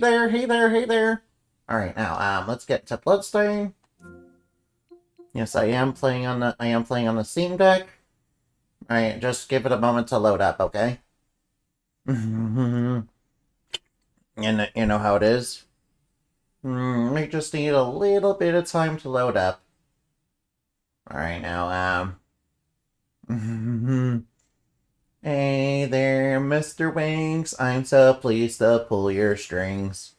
Hey there, hey there. Alright, now, let's get to Bloodstained. Yes, I am playing on the Steam Deck. Alright, just give it a moment to load up, okay? And you know how it is. We just need a little bit of time to load up. Alright, now, Hey there, Mr. Wings. I'm so pleased to pull your strings.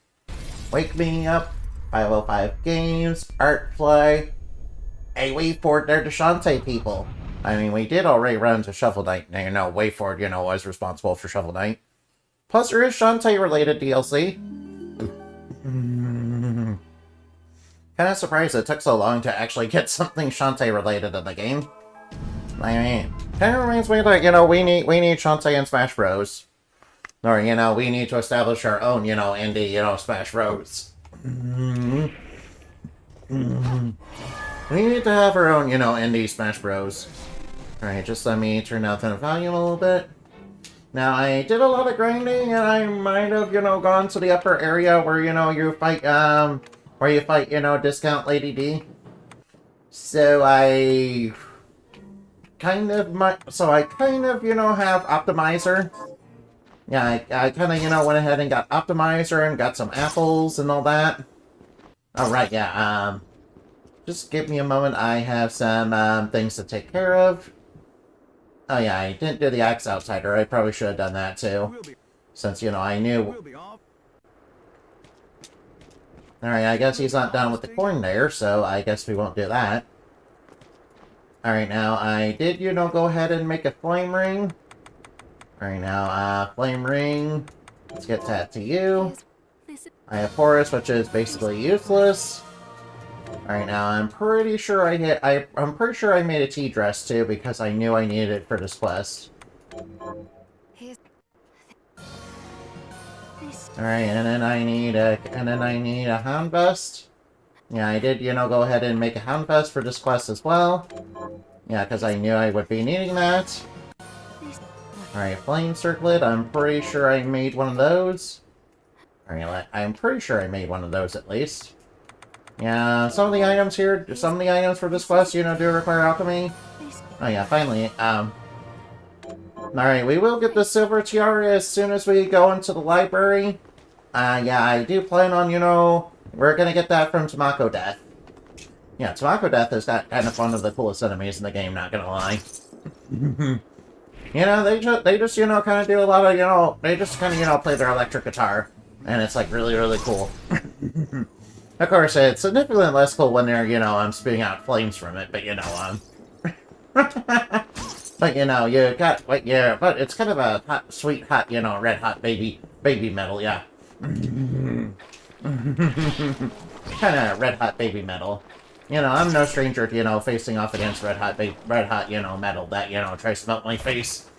Wake me up. 505 Games, Artfly. Hey, Wayford, they're the Shantae people. I mean, we did already run into Shovel Knight. You know, Wayford, was responsible for Shovel Knight. Plus, there is Shantae-related DLC. Kind of surprised it took so long to actually get something Shantae-related in the game. I mean, kind of reminds me that, we need Shantae in Smash Bros. Or, we need to establish our own, indie, Smash Bros. We need to have our own, indie Smash Bros. Alright, just let me turn down the volume a little bit. Now, I did a lot of grinding, and I might have, gone to the upper area where, you fight, Discount Lady D. So I kind of, have Optimizer. Yeah, I kind of, went ahead and got Optimizer and got some apples and all that. Alright, yeah, just give me a moment. I have some, things to take care of. Oh yeah, I didn't do the Axe Outsider. I probably should have done that too. Since, I knew. Alright, I guess he's not done with the corn there, so I guess we won't do that. Alright, now, I did, go ahead and make a flame ring. Alright, now, flame ring. Let's get that to you. I have Forest, which is basically useless. Alright, now, I'm pretty sure I'm pretty sure I made a tea dress, too, because I knew I needed it for this quest. Alright, and then I need a Hound Vest. Yeah, I did, go ahead and make a Hound Vest for this quest as well. Yeah, because I knew I would be needing that. Alright, Flame Circlet, I'm pretty sure I made one of those. Alright, I'm pretty sure I made one of those at least. Yeah, some of the items for this quest, do require alchemy. Oh yeah, finally, Alright, we will get the Silver Tiara as soon as we go into the library. Yeah, I do plan on, we're gonna get that from Tamako Death. Yeah, Tamako Death is kind of one of the coolest enemies in the game, not gonna lie. They just, kind of do a lot of, they just kind of, play their electric guitar. And it's, like, really, really cool. Of course, it's significantly less cool when they're, spitting out flames from it, but, but, you got, like, yeah, but it's kind of a hot, sweet, hot, red hot baby metal, yeah. Kind of red hot baby metal. I'm no stranger to, facing off against red hot, metal that, tries to melt my face.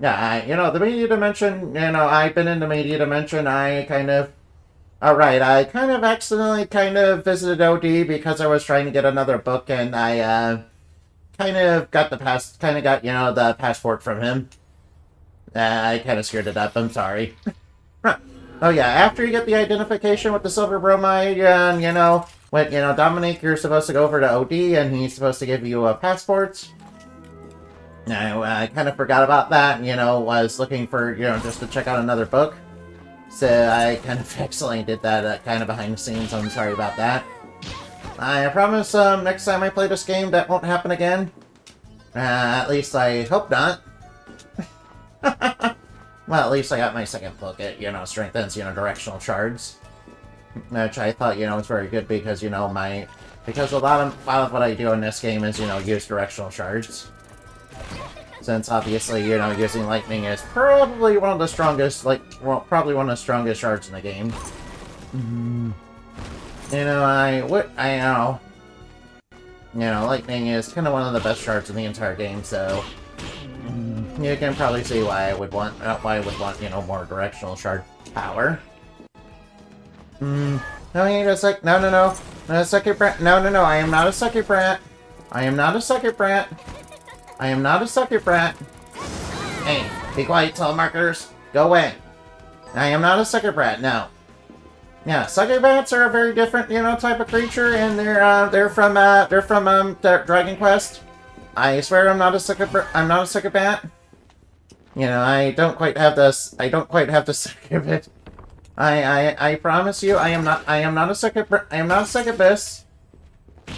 Yeah, the media dimension, I've been in the media dimension, I kind of accidentally visited OD because I was trying to get another book, and I, got the passport from him. I kind of screwed it up, I'm sorry. Oh yeah, after you get the identification with the silver bromide, and, when, Dominic, you're supposed to go over to OD, and he's supposed to give you a passport. I kind of forgot about that, was looking for, just to check out another book. So I kind of accidentally did that kind of behind the scenes. I'm sorry about that. I promise next time I play this game that won't happen again. At least I hope not. Well, at least I got my second book. It, strengthens, directional shards. Which I thought, was very good because, because a lot of what I do in this game is, use directional shards. Since obviously, using lightning is probably one of the strongest, probably one of the strongest shards in the game. Lightning is kind of one of the best shards in the entire game, so you can probably see why I would want, more directional shard power. No, you're just like, no, not a second brat. No, I am not a second brat. I am not a second brat. I am not a sucker brat. Hey, be quiet, telemarketers. Go away. I am not a sucker brat, no. Yeah, succubats are a very different, type of creature, and they're from Dragon Quest. I swear I'm not a succubat. I don't quite have this. I don't quite have the succubate. I promise you, I am not a succubus.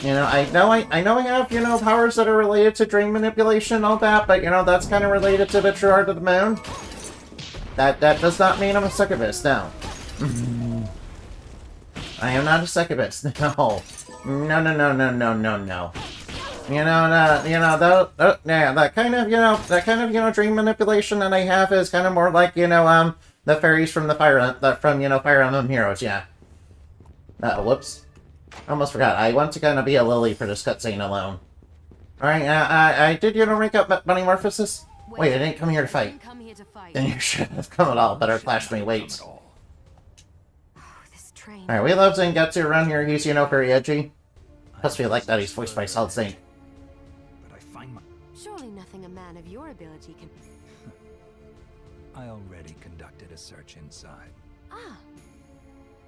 I know I have, powers that are related to dream manipulation and all that, but, that's kind of related to the true art of the moon. That does not mean I'm a succubus, no. I am not a succubus, no. No. That kind of, dream manipulation that I have is kind of more like, the fairies from Fire Emblem Heroes, yeah. Whoops. Almost forgot. I want to kind of be a lily for this cutscene alone. Alright, I did, rank up Bunny Morphosis? Wait, I didn't come here to fight. Then you should have come at all. Better flash me, wait. Alright, we love Zangetsu around here. He's, very edgy. Plus, we like that he's voiced by Solid Snake. Surely nothing a man of your ability can... I already conducted a search inside. Ah.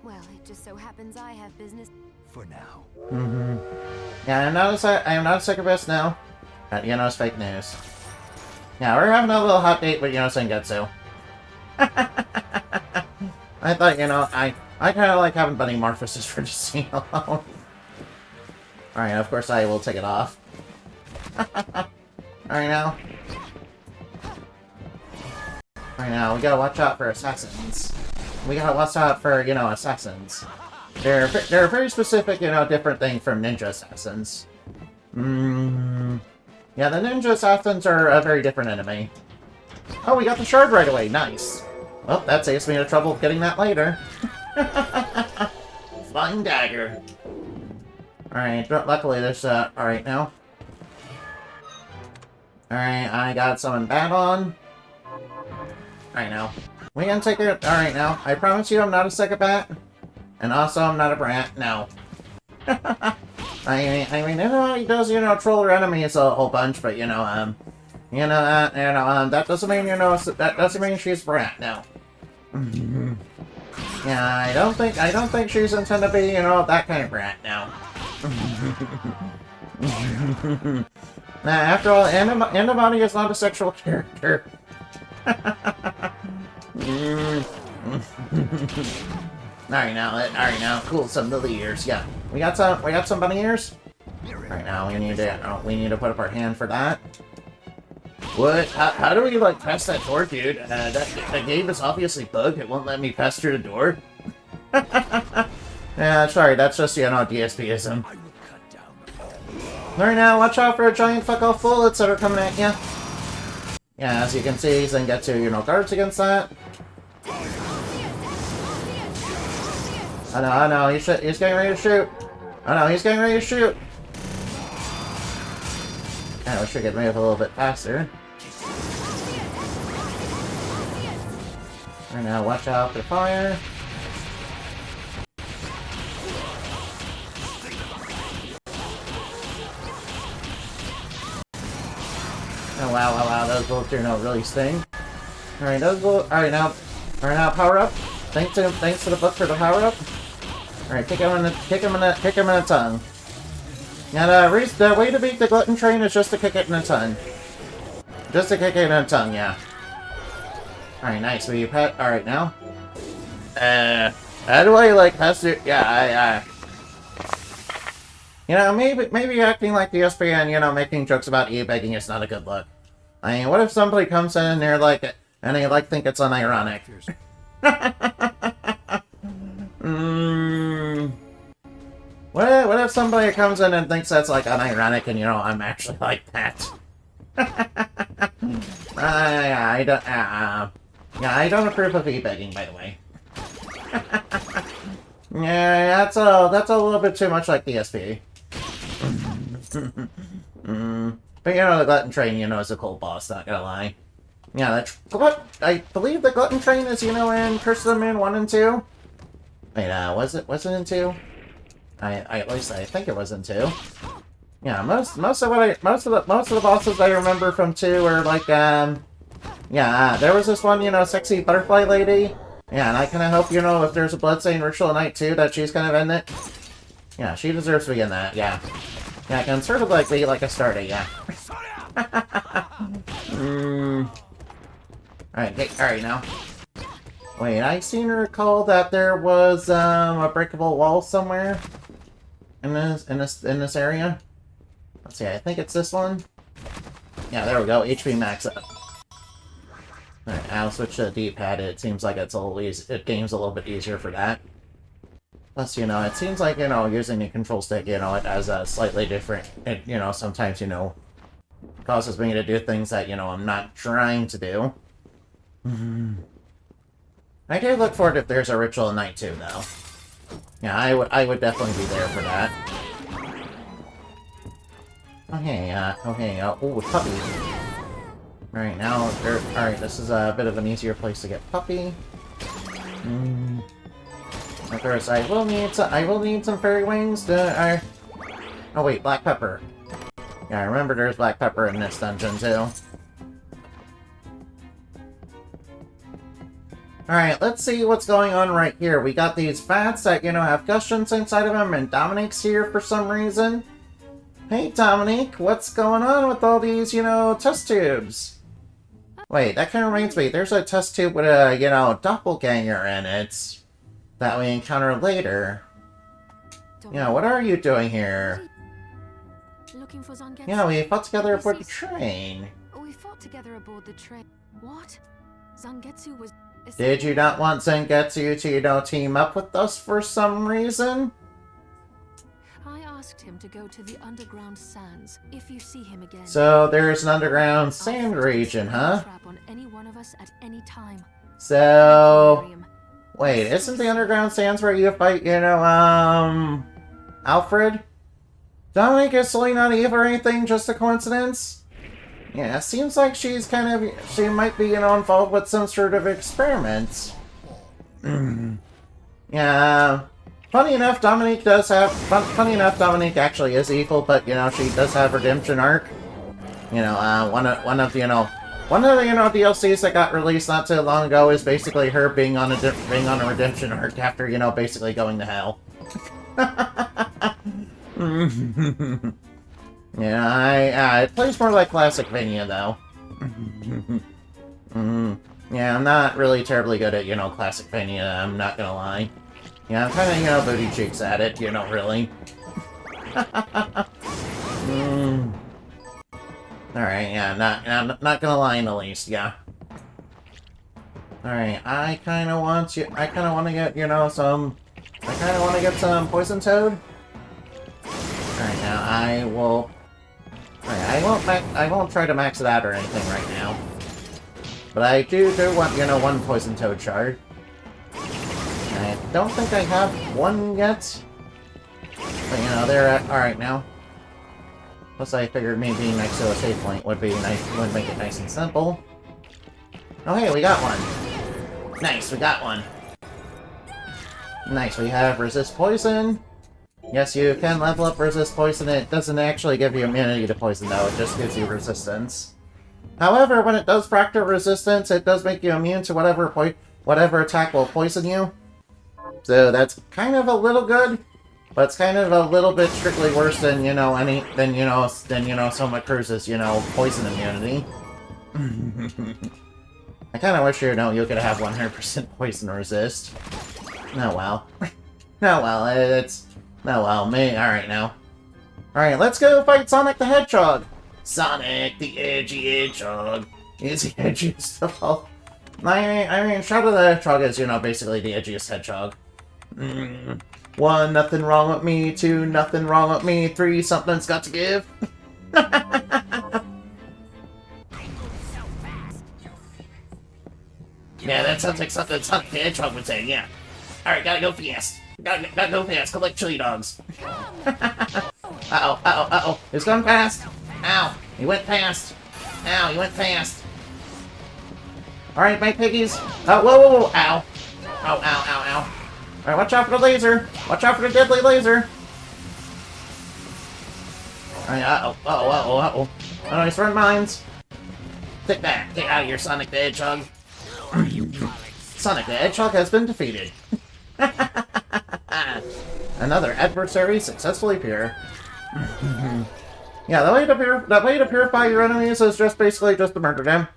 Well, it just so happens I have business... For now. Yeah, I am not a succubus now. It's fake news. Yeah, we're having a little hot date with, Zangetsu. I thought, I kind of like having Bunny Morphosis for just scene alone. Alright, of course I will take it off. Alright now. Alright now, we gotta watch out for assassins. We gotta watch out for, assassins. They're a very specific, different thing from ninja assassins. Yeah, the ninja assassins are a very different enemy. Oh, we got the shard right away. Nice. Well, that saves me the trouble of getting that later. Flying dagger. Alright, luckily there's, alright now. Alright, I got someone bad on. Alright now. We can take it. Alright now. I promise you I'm not a succubat. And also I'm not a brat. No. I mean, he does, troll her enemies a whole bunch, but, that doesn't mean, that doesn't mean she's a brat, no. Yeah, I don't think she's intended to be, that kind of brat, no. Nah, after all, Antibody is not a sexual character. Alright now, cool, some lily ears, yeah. We got some bunny ears? Alright now, we need to put up our hand for that. What? How do we, pass that door, dude? That game is obviously bugged, it won't let me pass through the door. Yeah, sorry, that's just, DSPism. Alright now, watch out for a giant fuck-off bullets that are coming at you. Yeah, as you can see, Zangetsu, guards against that. I know, he's getting ready to shoot. I know, he's getting ready to shoot. Yeah, we should get moved a little bit faster. Right now, watch out for fire. Oh wow, those bullets here really sting. Alright, alright now, power up. Thanks to the book for the power up. Alright, kick him in the tongue. And the way to beat the glutton train is just to kick it in the tongue. Just to kick it in the tongue, yeah. Alright, nice. Will you pet? Alright, now. How do I, pass through? Yeah, maybe acting like the SPN, making jokes about e-begging is not a good look. I mean, what if somebody comes in and they're and they, think it's unironic? What if somebody comes in and thinks that's, unironic and, I'm actually like that? I don't approve of e-begging, by the way. Yeah, that's a little bit too much like DSP. But the glutton train, is a cool boss, not gonna lie. Yeah, I believe the glutton train is, in Curse of the Moon 1 and 2. Wait, was it in 2? At least I think it was in 2. Yeah, most of the bosses I remember from 2 were yeah, there was this one, sexy butterfly lady Yeah, and I kind of hope, you know, if there's a Bloodstained Ritual Night too, that she's kind of in it. Yeah, she deserves to be in that, yeah. Yeah, I can sort of, like, be like a starter, yeah. Alright, now. Wait, I seem to recall that there was, a breakable wall somewhere in this area. Let's see, I think it's this one. Yeah, there we go, HP max up. Alright, I'll switch to the D-pad. It seems like it's a little easy. It game's a little bit easier for that. Plus, you know, it seems like, you know, using the control stick, you know, it has a slightly different... It, you know, sometimes, you know, causes me to do things that, you know, I'm not trying to do. I do look forward if there's a Ritual Night too, though. Yeah, I would definitely be there for that. Ooh, puppy. Alright, now, alright, this is a bit of an easier place to get puppy. Of course, I will need some fairy wings to, oh wait, black pepper. Yeah, I remember there's black pepper in this dungeon, too. Alright, let's see what's going on right here. We got these vats that, you know, have cushions inside of them, and Dominique's here for some reason. Hey, Dominique, what's going on with all these, you know, test tubes? Wait, that kind of reminds me. There's a test tube with a, you know, doppelganger in it that we encounter later. Yeah, what are you doing here? Looking for Zangetsu? Yeah, we fought together aboard the train. We fought together aboard the train. What? Zangetsu was... Did you not want Zangetsu to, you know, team up with us for some reason? I asked him to go to the underground sands. If you see him again... So there's an underground sand region, huh? Trap on any one of us at any time. So... Wait, isn't the underground sands where you fight, you know, Alfred? Dominique, is Selena not Eve or anything, just a coincidence? Yeah, it seems like she's kind of... She might be, you know, involved with some sort of experiment. Yeah... Funny enough, Dominique does have... Funny enough, Dominique actually is evil, but, you know, she does have redemption arc. You know, one of the, you know, DLCs that got released not too long ago is basically her being on a redemption arc after, you know, basically going to hell. Yeah, it plays more like Classicvania, though. Yeah, I'm not really terribly good at, you know, Classicvania, I'm not gonna lie. Yeah, I'm kind of, you know, booty cheeks at it, you know, really. Alright, yeah, I'm not gonna lie in the least, yeah. Alright, I kind of want to get, you know, some Poison Toad. Alright, now I will... Alright, I won't try to max it out or anything right now. But I do want, you know, one Poison Toad shard. I don't think I have one yet. But, you know, they're at... Alright, now. Plus, I figured me being next to a save point would be nice, would make it nice and simple. Oh, hey, we got one. Nice, we got one. Nice, we have Resist Poison. Yes, you can level up Resist Poison. It doesn't actually give you immunity to poison, though. It just gives you resistance. However, when it does practice resistance, it does make you immune to whatever attack will poison you. So that's kind of a little good, but it's kind of a little bit strictly worse than, you know, Soma Cruz's, you know, poison immunity. I kind of wish, you know, you could have 100% poison resist. Oh well. Oh well, alright now. Alright, let's go fight Sonic the Hedgehog! Sonic the Edgy Hedgehog is the edgiest of all. I mean, Shadow the Hedgehog is, you know, basically the edgiest hedgehog. 1, nothing wrong with me. 2, nothing wrong with me. 3, something's got to give. Yeah, that sounds like something Sonic the Hedgehog would say, yeah. Alright, gotta go fast. Gotta go fast, collect chili dogs. Uh-oh. He's going fast. Ow, he went fast. Ow, he went fast. Alright, my piggies. Oh, whoa. Ow. Ow. Alright, watch out for the laser. Watch out for the deadly laser. Alright, uh-oh. Oh, he's throwing mines. Take that. Get out of here, Sonic the Hedgehog. Sonic the Hedgehog has been defeated. Another adversary successfully pure. Yeah, the way to purify your enemies is just basically just to murder them.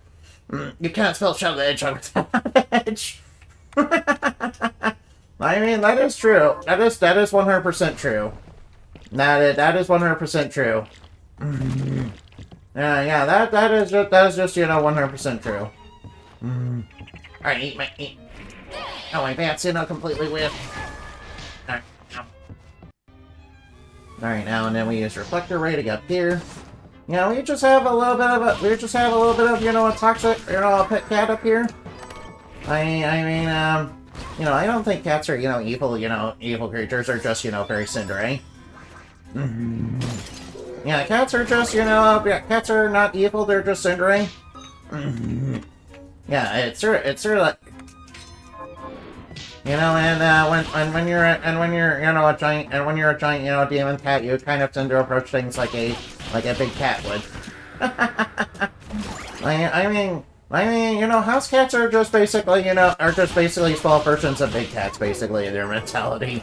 You can't spell Shadow the Hedgehog without edge. I mean, that is true. That is 100% true. That is 100% true. Yeah, that is just 100% true. Alright, eat. Oh, my bat's completely whiffed. Alright, now and then we use Reflector Ray to get up here. We just have a little bit of a a toxic, a pet cat up here. I mean, I don't think cats are, evil creatures. Are just, very cindery. Yeah, cats are just, cats are not evil. They're just cindery. Yeah, it's sort of like, when you're a giant, demon cat, you kind of tend to approach things like a big cat would. I mean, house cats are just basically small versions of big cats, basically, in their mentality.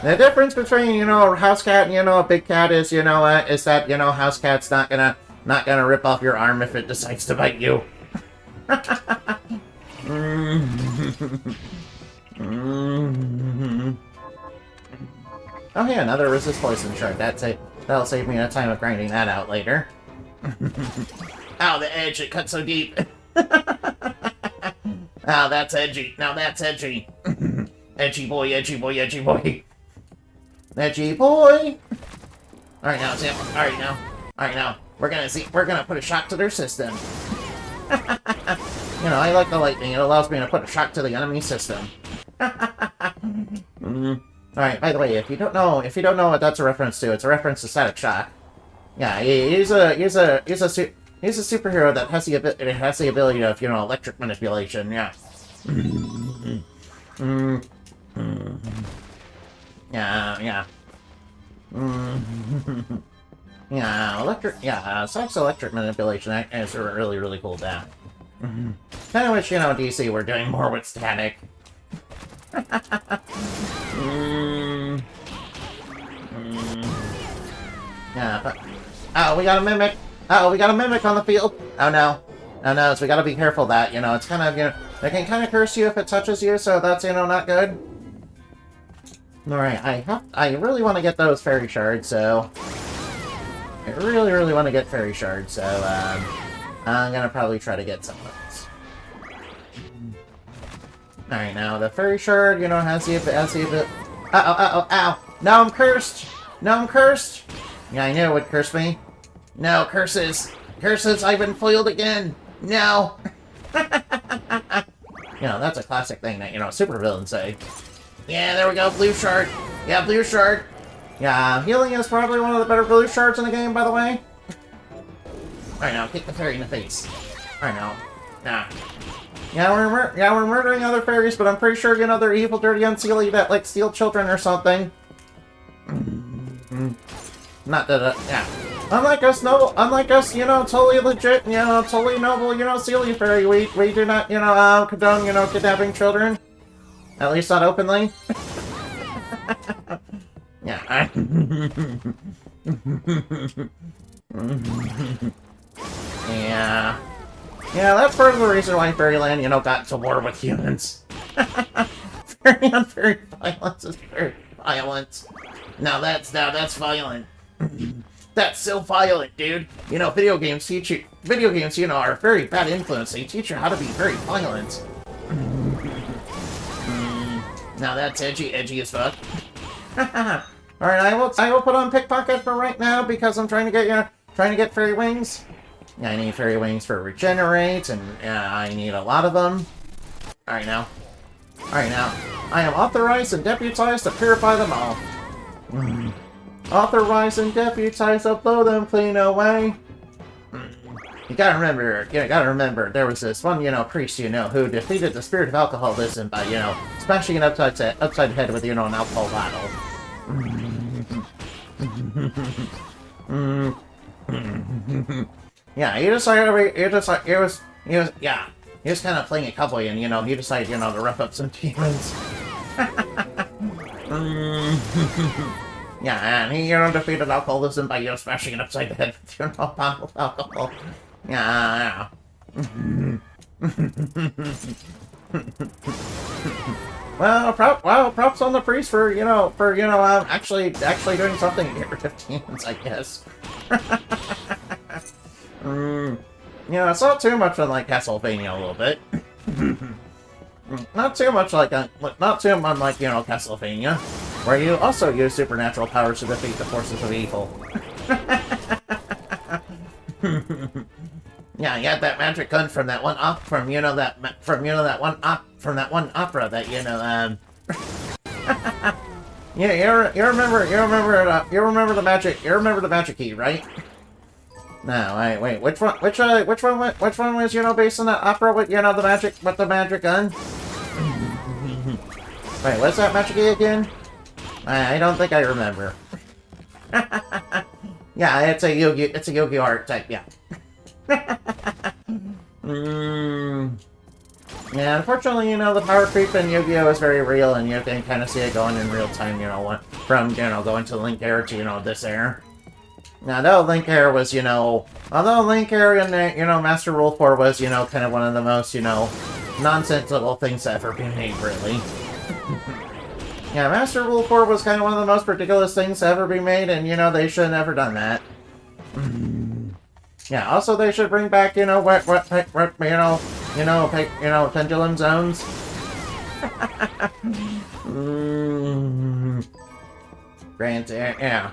The difference between, a house cat and, a big cat is, is that, house cat's not gonna rip off your arm if it decides to bite you. Oh yeah, another resist poison shard. That'll save me a time of grinding that out later. Ow, the edge, it cut so deep. Ow, that's edgy. Now that's edgy. Edgy boy, edgy boy, edgy boy. Edgy boy! Alright now, Sam. Alright now. We're gonna put a shock to their system. I like the lightning. It allows me to put a shock to the enemy system. Alright, by the way, if you don't know what that's a reference to, it's a reference to Static Shock. Yeah, he's a superhero that has the ability of, electric manipulation, yeah. Yeah. Sonic's electric manipulation is really, really cool down. Kinda wish, DC were doing more with Static. Yeah, but... Oh, we got a Mimic! Uh-oh, we got a Mimic on the field! Oh no. Oh no, so we gotta be careful that, it's kind of, they can kind of curse you if it touches you, so that's, not good. Alright, I really want to get those fairy shards, so... I really, really want to get fairy shards, so, I'm gonna probably try to get some of those. Alright, now, the fairy shard, has the ability... Ow! Now I'm cursed! Yeah, I knew it would curse me. No, curses! I've been foiled again! No! That's a classic thing that, supervillains say. Yeah, there we go, blue shard. Yeah, blue shard. Yeah, healing is probably one of the better blue shards in the game, by the way. Alright, now, kick the fairy in the face. Alright, now. Nah. Yeah, we're murdering other fairies, but I'm pretty sure, they're evil, dirty, unseelie that, like, steal children or something. Not that, yeah. Unlike us, totally legit, totally noble, Sealy Fairy, we do not, condone, kidnapping children. At least not openly. Yeah. Yeah. Yeah, that's part of the reason why Fairyland, got into war with humans. Fairy violence is very violent. Now that's violent. That's so violent, dude. Video games, are a very bad influence. They teach you how to be very violent. Now that's edgy as fuck. Alright, I will put on Pickpocket for right now because I'm trying to get fairy wings. Yeah, I need fairy wings for regenerate, and I need a lot of them. Alright now. I am authorized and deputized to purify them all. Authorized and deputized to blow them clean away. You gotta remember, there was this one, priest, who defeated the spirit of alcoholism by, smashing it upside the head with, an alcohol bottle. Yeah, he decided, yeah. he was kind of playing a cowboy, and, you know, he decided, you know, to rough up some demons. Yeah, and he, you know, defeated alcoholism by, you know, smashing it upside the head with, you know, a bottle of alcohol. Yeah. Well, props on the priest for, actually doing something to get rid of demons, I guess. Yeah, it's not too much like Castlevania a little bit. Not too much like, not too unlike, you know, Castlevania, where you also use supernatural powers to defeat the forces of evil. Yeah, you had that magic gun from that one from that one opera that, you know, yeah, you remember the magic key, right? No, wait, which one was, you know, based on that opera with, you know, the magic gun? Wait, what's that magic key again? I don't think I remember. Yeah, it's a Yu-Gi-Oh art type, yeah. Yeah, unfortunately, you know, the power creep in Yu-Gi-Oh is very real, and you can kind of see it going in real time, you know, from, you know, going to Link era to, you know, this era. Now, although Link era in the, you know, Master Rule 4 was, you know, kind of one of the most, you know, nonsensical things to ever be made, really. Yeah, Master Rule 4 was kind of one of the most ridiculous things to ever be made, and, you know, they should have never done that. Yeah, also they should bring back, you know, pendulum zones. Granted, yeah.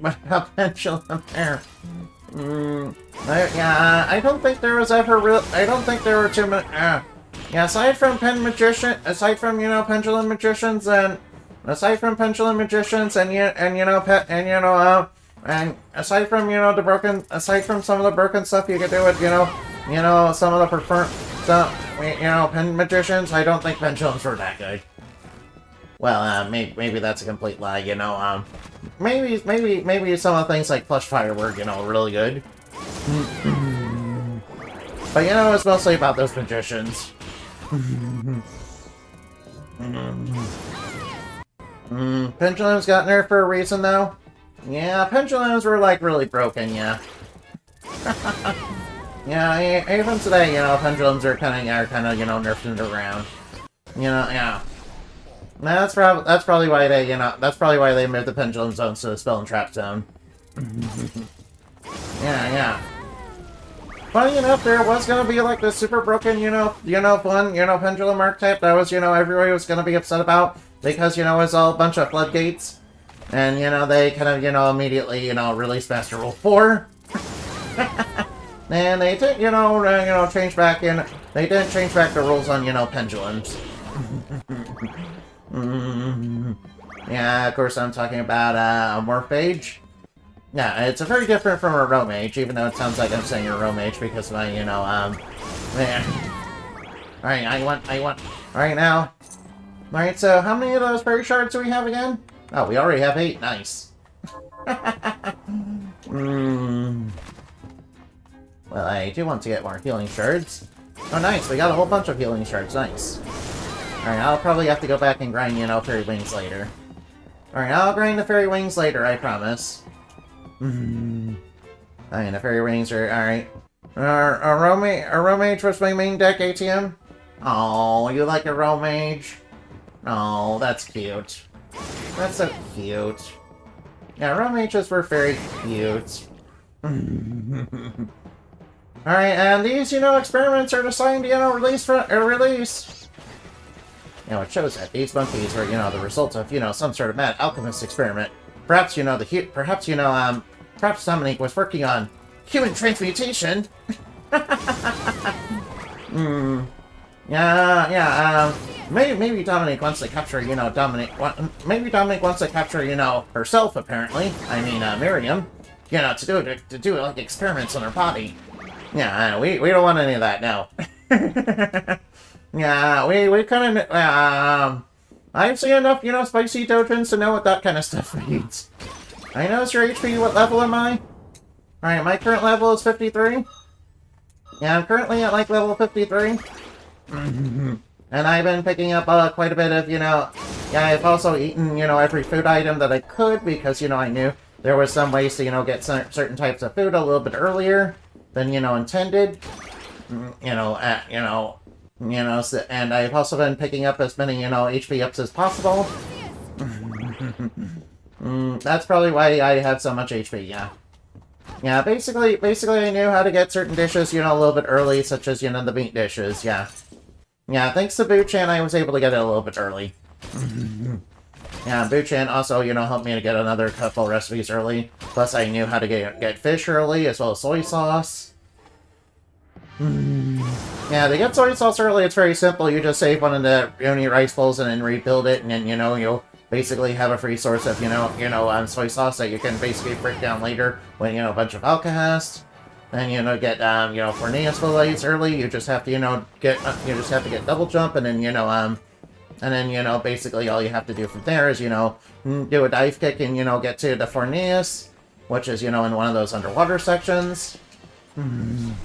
What about pendulum there? Yeah, I don't think there was ever I don't think there were too many. Yeah, aside from pendulum magicians, and aside from some of the broken stuff you could do with, some of the pen magicians, I don't think pendulums were that good. Well, maybe that's a complete lie, you know, maybe some of the things like Flush Fire were, you know, really good. But, you know, it's mostly about those magicians. Pendulums got nerfed for a reason, though. Yeah, pendulums were, like, really broken, yeah. Yeah, even today, you know, pendulums are kind of, you know, nerfed around. You know, yeah. That's probably why they, you know, moved the pendulum zones to the spell and trap zone. Yeah. Funny enough, there was gonna be like this super broken, pendulum archetype that was, you know, everybody was gonna be upset about because, you know, it was all a bunch of floodgates, and, you know, they kind of, you know, immediately, you know, released Master Rule 4, and they did, change back the rules on, you know, pendulums. Yeah, of course I'm talking about a Morph Mage. Yeah, it's a very different from a Row Mage, even though it sounds like I'm saying a Row Mage because of my, man. Alright, I want, alright now. Alright, so how many of those fairy shards do we have again? Oh, we already have 8, nice. Well, I do want to get more healing shards. Oh, nice, we got a whole bunch of healing shards, nice. Alright, I'll probably have to go back and grind, you know, fairy wings later. Alright, I'll grind the fairy wings later, I promise. I mean, the fairy wings are alright. A Row Mage was my main deck ATM? Oh, you like a Row Mage? Oh, that's cute. That's so cute. Yeah, Row Mages were very cute. Alright, and these, you know, experiments are designed to, you know, release. You know, it shows that these monkeys were, you know, the result of, you know, some sort of mad alchemist experiment. Perhaps, you know, perhaps Dominique was working on human transmutation. Maybe Dominique wants to capture, you know, maybe Dominique wants to capture, you know, herself, apparently. I mean, Miriam. You know, to do, like, experiments on her body. Yeah, we don't want any of that, no. Yeah, we kind of, I've seen enough, you know, spicy dojins to know what that kind of stuff means. I notice your HP, what level am I? Alright, my current level is 53. Yeah, I'm currently at like level 53. And I've been picking up quite a bit of, yeah, I've also eaten, every food item that I could because, I knew there was some ways to, get certain types of food a little bit earlier than, intended. And I've also been picking up as many, HP ups as possible. That's probably why I have so much HP, yeah. Yeah, basically I knew how to get certain dishes, a little bit early, such as, the meat dishes, yeah. Yeah, thanks to Boo-chan, I was able to get it a little bit early. Yeah, Boo-chan also, helped me to get another couple recipes early. Plus, I knew how to get fish early, as well as soy sauce. Yeah, to get soy sauce early, it's very simple. You just save one of the Oni rice bowls and then rebuild it, and then, you'll basically have a free source of, soy sauce that you can basically break down later when, a bunch of alcohols. Then, get, Forneus fillets early. You just have to, get double jump, and then, basically all you have to do from there is, do a dive kick and, get to the Forneus, which is, in one of those underwater sections. And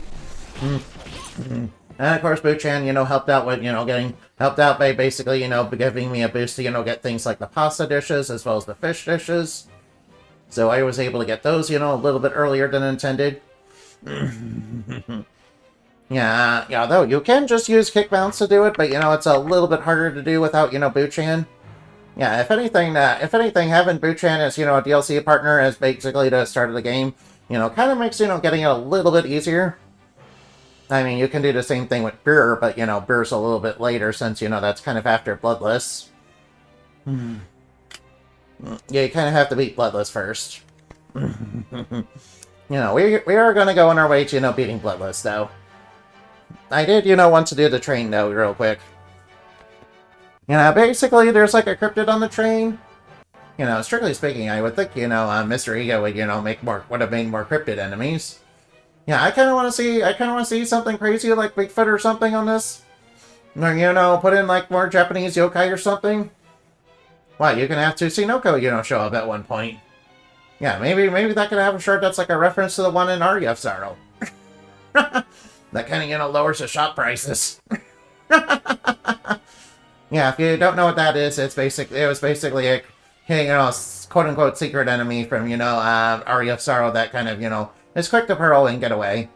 of course, Boo-chan, helped out with, helped out by basically, giving me a boost to, get things like the pasta dishes as well as the fish dishes. So I was able to get those, a little bit earlier than intended. Yeah, though, you can just use kick bounce to do it, but, it's a little bit harder to do without, Boo-chan. Yeah, if anything, having Boo-chan as, a DLC partner as basically the start of the game, kind of makes, getting it a little bit easier. I mean, you can do the same thing with Beer, but, Beer's a little bit later since, that's kind of after Bloodless. Yeah, you kind of have to beat Bloodless first. We are going to go on our way to, beating Bloodless, though. I did, want to do the train, though, real quick. Basically, there's, like, a cryptid on the train. Strictly speaking, I would think, Mr. Ego would, would have made more cryptid enemies. Yeah, I kind of want to see something crazy like Bigfoot or something on this. Or, put in, like, more Japanese yokai or something. Wow, you can have Tsuchinoko, show up at one point. Yeah, maybe that could have a shirt that's like a reference to the one in Aria of Sorrow. That kind of, lowers the shop prices. Yeah, if you don't know what that is, it was basically a, quote-unquote secret enemy from, Aria of Sorrow that kind of, is quick to pearl and get away.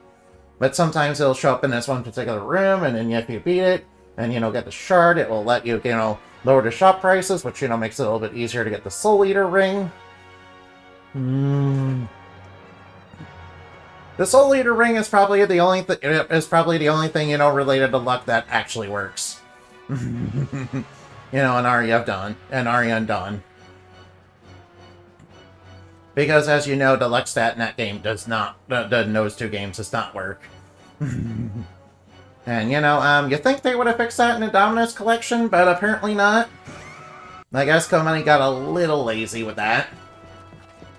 But sometimes it'll show up in this one particular room, and then if you beat it, and, get the shard, it will let you, lower the shop prices, which, makes it a little bit easier to get the Soul Eater ring. The Soul Eater ring is probably the only thing, related to luck that actually works. And Aria and Dawn. Because, as you know, the luck stat in that game does not, in those two games, does not work. And, you think they would have fixed that in the Dominus collection, but apparently not. I guess Komani got a little lazy with that.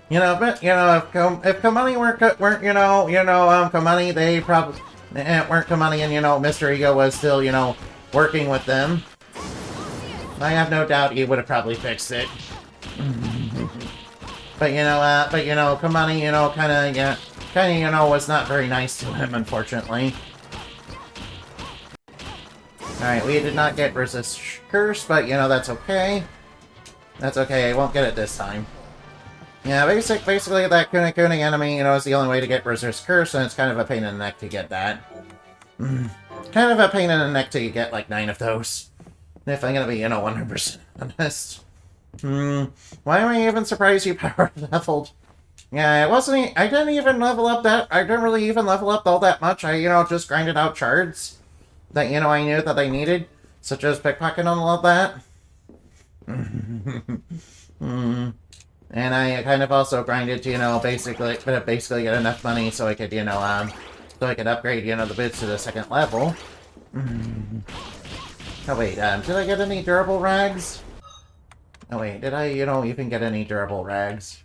But, if Komani weren't, Komani, they probably, weren't Komani and, Mr. Ego was still, working with them. I have no doubt he would have probably fixed it. But, Komani, kind of, was not very nice to him, unfortunately. Alright, we did not get Resist Curse, but, that's okay. That's okay, I won't get it this time. Yeah, basically that Kuni enemy, is the only way to get Resist Curse, and it's kind of a pain in the neck to get that. Kind of a pain in the neck to get, like, 9 of those. If I'm gonna be, 100% honest. Why am I even surprised you power leveled? Yeah, I didn't even level up that, I didn't really even level up all that much. I, just grinded out shards that, I knew that I needed, such as pickpocket and all of that. And I kind of also grinded to, basically get enough money so I could, upgrade, the boots to the 2nd level. Oh wait, did I get any durable rags? Oh wait, did I, even get any durable rags?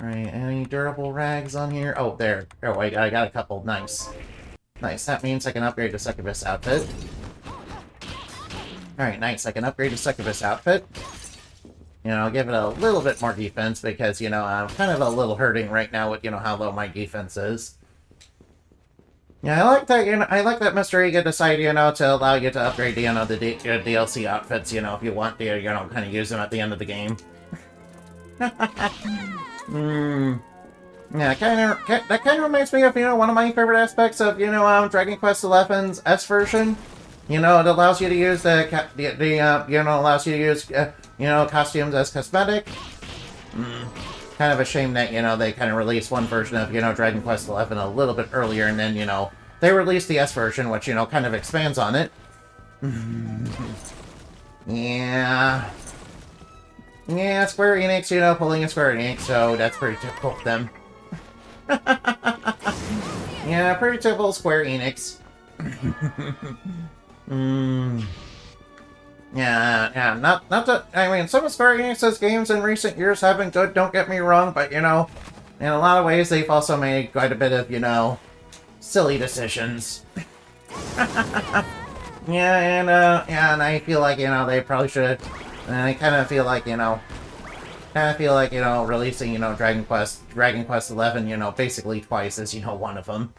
Alright, any durable rags on here? Oh, there. Oh wait, I got a couple. Nice. Nice, that means I can upgrade the Succubus outfit. Alright, nice, I can upgrade the Succubus outfit. You know, give it a little bit more defense because, you know, I'm kind of a little hurting right now with, you know, how low my defense is. Yeah, I like that, you know, I like that Mr. Ega decided, you know, to allow you to upgrade, you know, the DLC outfits, you know, if you want to, you know, kind of use them at the end of the game. Yeah, that kind of reminds me of, you know, one of my favorite aspects of, you know, Dragon Quest XI's S version. You know, it allows you to use you know, allows you to use, you know, costumes as cosmetic. Kind of a shame that, you know, they kind of released one version of, you know, Dragon Quest XI a little bit earlier, and then, you know, they released the S version, which, you know, kind of expands on it. Yeah. Yeah, Square Enix, you know, pulling a Square Enix, so that's pretty typical of them. Yeah, pretty typical Square Enix. Yeah, not that, I mean, some of Square Enix's games in recent years have been good, don't get me wrong, but, you know, in a lot of ways, they've also made quite a bit of, you know, silly decisions. Yeah, and I feel like, you know, they probably should, and I kind of feel like, you know, releasing, you know, Dragon Quest XI, you know, basically twice is, you know, one of them.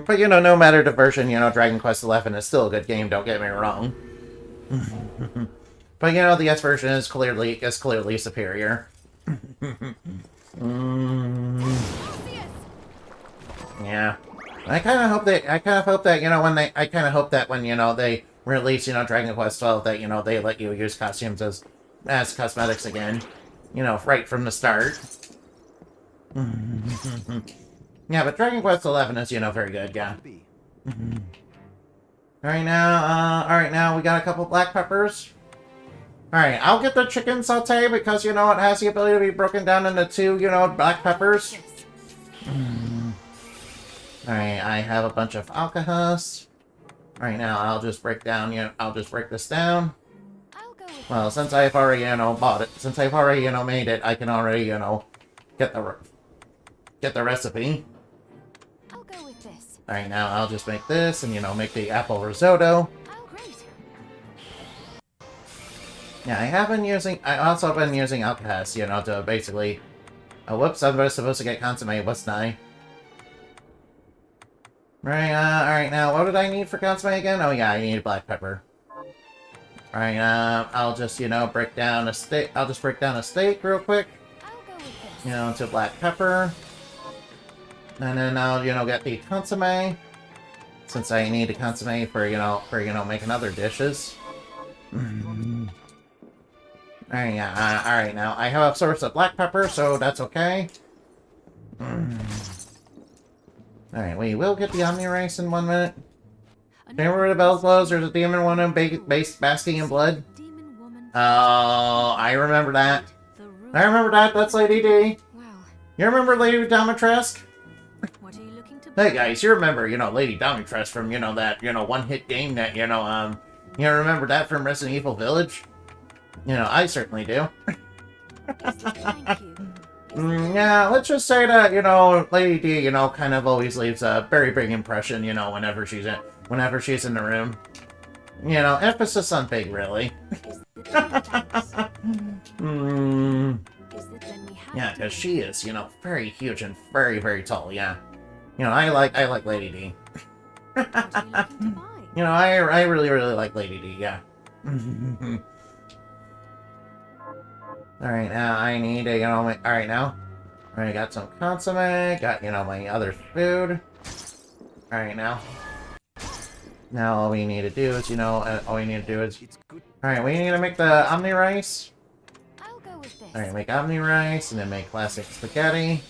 But, you know, no matter the version, you know, Dragon Quest XI is still a good game, don't get me wrong. But, you know, the S version is clearly superior. Yeah. I kind of hope that, you know, when you know, they release, you know, Dragon Quest XII, that, you know, they let you use costumes as cosmetics again. You know, right from the start. Yeah, but Dragon Quest XI is, you know, very good, yeah. Alright now we got a couple black peppers. Alright, I'll get the chicken sauté because, you know, it has the ability to be broken down into 2, you know, black peppers. Alright, I have a bunch of alcohols. Alright, now I'll just break this down. Well, since I've already, you know, bought it, since I've already, you know, made it, I can already, you know, get the recipe. Alright, now I'll just make this and, you know, make the apple risotto. Yeah, I also been using alcohols, you know, to basically... Oh, whoops, I'm supposed to get consommé, wasn't I? Right, alright, now, what did I need for consommé again? Oh, yeah, I need black pepper. Alright, I'll just, you know, break down a steak real quick. You know, into black pepper. And then I'll, you know, get the consommé. Since I need the consommé for, you know, making other dishes. Alright, yeah, alright, now, I have a source of black pepper, so that's okay. Alright, we will get the Omni Rice in 1 minute. Remember where the bell glows? There's a demon woman basking in blood. Oh, I remember that. That's Lady D. You remember Lady Dimitrecsu? Hey guys, you remember, you know, Lady Dimitrecsu from, you know, that, you know, one-hit game that, you know, you remember that from Resident Evil Village? You know, I certainly do. Yeah, let's just say that, you know, Lady D, you know, kind of always leaves a very big impression, you know, whenever she's in the room. You know, emphasis on big, really. Yeah, because she is, you know, very huge and very, very tall, yeah. You know, I like Lady D. You know, I really, really like Lady D, yeah. Alright, now I need to, you know, alright now. Alright, got some consomme, got, you know, my other food. Alright, now. Now all we need to do is, you know, alright, we need to make the Omni Rice. Alright, make Omni Rice, and then make classic spaghetti.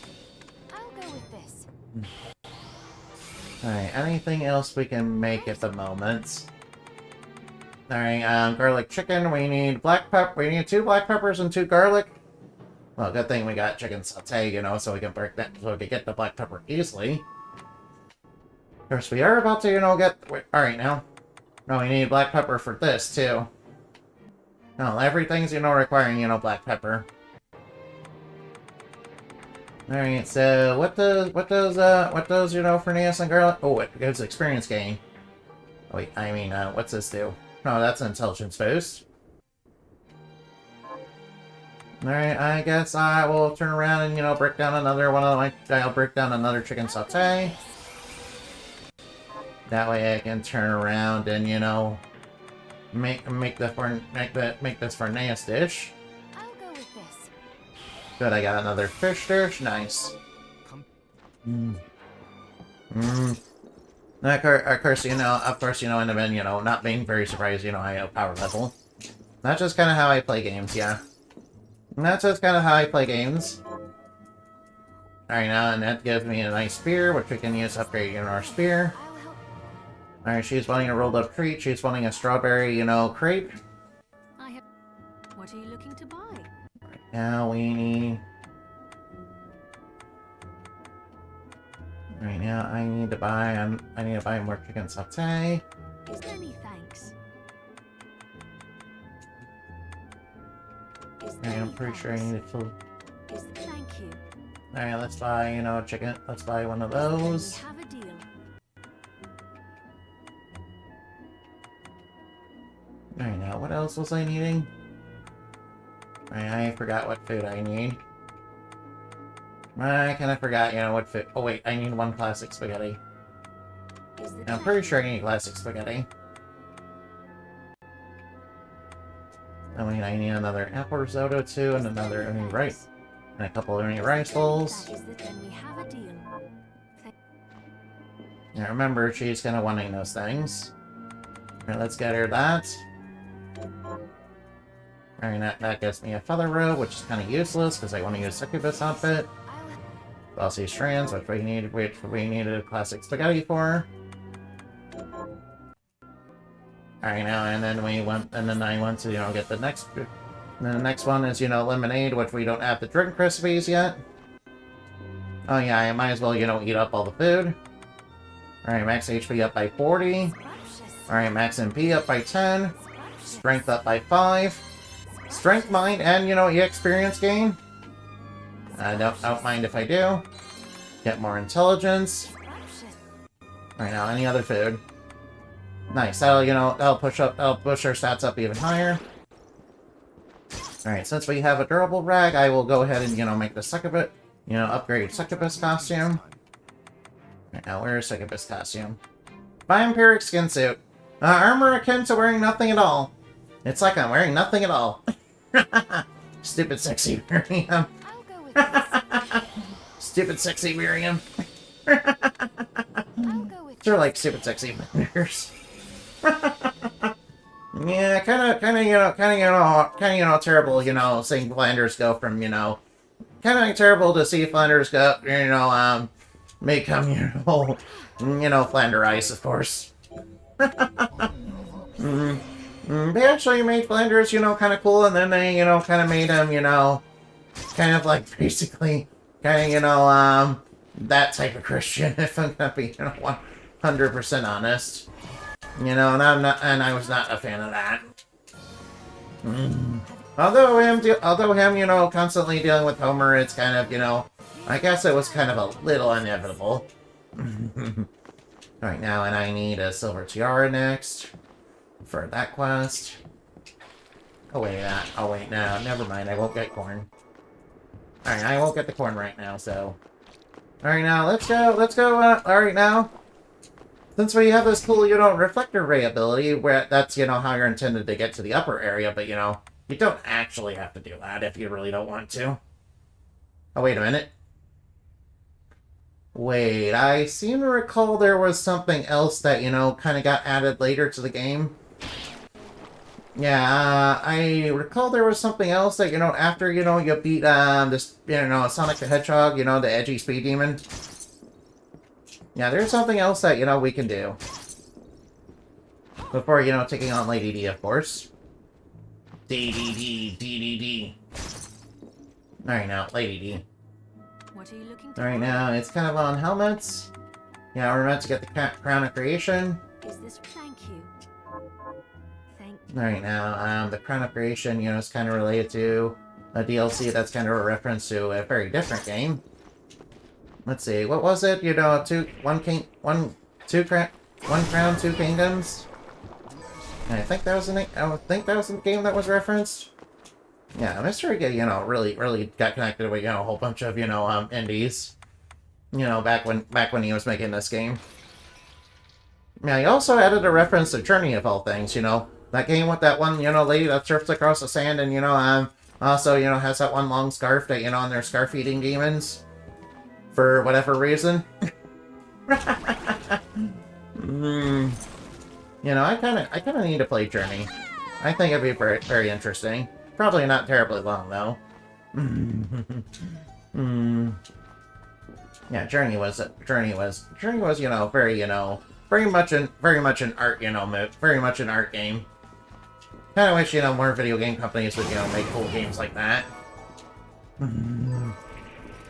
Alright, anything else we can make at the moment? Alright, garlic chicken, we need black pepper, we need 2 black peppers and 2 garlic. Well, good thing we got chicken sauté, you know, so we can break that, so we can get the black pepper easily. Of course, we are about to, you know, alright now. No, we need black pepper for this, too. No, everything's, you know, requiring, you know, black pepper. Alright, so, what does, you know, Furnace and garlic? Oh, it gives experience gain. Wait, I mean, what's this do? No, that's an intelligence boost. Alright, I guess I will turn around and, you know, break down another one of my... I'll break down another chicken sauté. That way I can turn around and, you know, make this Farneas dish. I'll go with this. Good, I got another fish dish. Nice. Mmm. Mmm. Of course, you know, in the end, you know, not being very surprised, you know, I have power level. That's just kind of how I play games, yeah. That's just kind of how I play games. Alright, now, and that gives me a nice spear, which we can use to upgrade in our spear. I'll help. Alright, she's wanting a rolled up treat. She's wanting a strawberry, you know, crepe. I have. What are you looking to buy? Now we need... Right now, I need to buy more chicken sauté. Is there any thanks? Is there Alright, I'm any pretty sure I thanks? need to fill... Thank you. Alright, let's buy, you know, chicken. Let's buy one of Then those. we have a deal. Alright, now, what else was I needing? Alright, I forgot what food I need. I kind of forgot, you know, what food... Oh, wait, I need one classic spaghetti. I'm pretty sure I need classic spaghetti. I need another apple risotto, too, and another uni rice. And a couple of uni rice bowls. Then we have a deal. Now, remember, she's kind of wanting those things. Alright, let's get her that. Alright, that gives me a feather robe, which is kind of useless, because I want to use Succubus outfit. Glossy strands, which we needed a classic spaghetti for. Alright, now, and then I went to, you know, get the next... And then the next one is, you know, lemonade, which we don't have the drink recipes yet. Oh yeah, I might as well, you know, eat up all the food. Alright, max HP up by 40. Alright, max MP up by 10. Strength up by 5. Strength, mind, and, you know, experience gain. I don't mind if I do. Get more intelligence. Alright, now, any other food. Nice, that'll push our stats up even higher. Alright, since we have a durable rag, I will go ahead and, you know, make the Succubus, you know, upgrade Succubus costume. Alright, now, where's Succubus costume? Vampiric skin suit. Armor akin to wearing nothing at all. It's like I'm wearing nothing at all. Stupid sexy Miriam. I'll go with this. Stupid sexy Miriam. I'll go with They're like stupid sexy vendors. Yeah, kind of, terrible, you know, seeing Flanders go from, you know, kind of terrible to see Flanders go, you know, become, you know, Flander Ice, of course. They actually made Flanders, you know, kind of cool, and then they, you know, kind of made him, you know, kind of like basically, kind of, you know, that type of Christian, if I'm gonna be, you know, 100% honest. You know, and I was not a fan of that. Although him, you know, constantly dealing with Homer, it's kind of, you know, I guess it was kind of a little inevitable. Right now, and I need a silver tiara next for that quest. Oh wait, no, never mind. I won't get corn. All right, I won't get the corn right now. So, all right, now let's go. All right, now. Since we have this cool, you know, reflector ray ability, where that's, you know, how you're intended to get to the upper area, but, you know, you don't actually have to do that if you really don't want to. Oh, wait a minute. Wait, I seem to recall there was something else that, you know, kind of got added later to the game. Yeah, I recall there was something else that, you know, after, you know, you beat, this, you know, Sonic the Hedgehog, you know, the edgy speed demon. Yeah, there's something else that, you know, we can do. Before, you know, taking on Lady D, of course. D. Alright, now, Lady D. What are you looking to Alright, buy? now, it's kind of on helmets. Yeah, we're meant to get the Crown of Creation. Is this? Thank you. Thank you. Alright, now, the Crown of Creation, you know, is kind of related to a DLC that's kind of a reference to a very different game. Let's see, what was it? You know, one crown, 2 kingdoms? And I think that was the game that was referenced. Yeah, Mystery, you know, really got connected with, you know, a whole bunch of, you know, indies. You know, back when he was making this game. Yeah, he also added a reference to Journey of all things, you know. That game with that one, you know, lady that surfs across the sand and, you know, also, you know, has that one long scarf that, you know, and they're scarf-eating demons. For whatever reason. You know, I kinda need to play Journey. I think it'd be very, very interesting. Probably not terribly long, though. Yeah, Journey was, you know, very, you know, very much an art, you know, very much an art game. Kind of wish, you know, more video game companies would, you know, make cool games like that.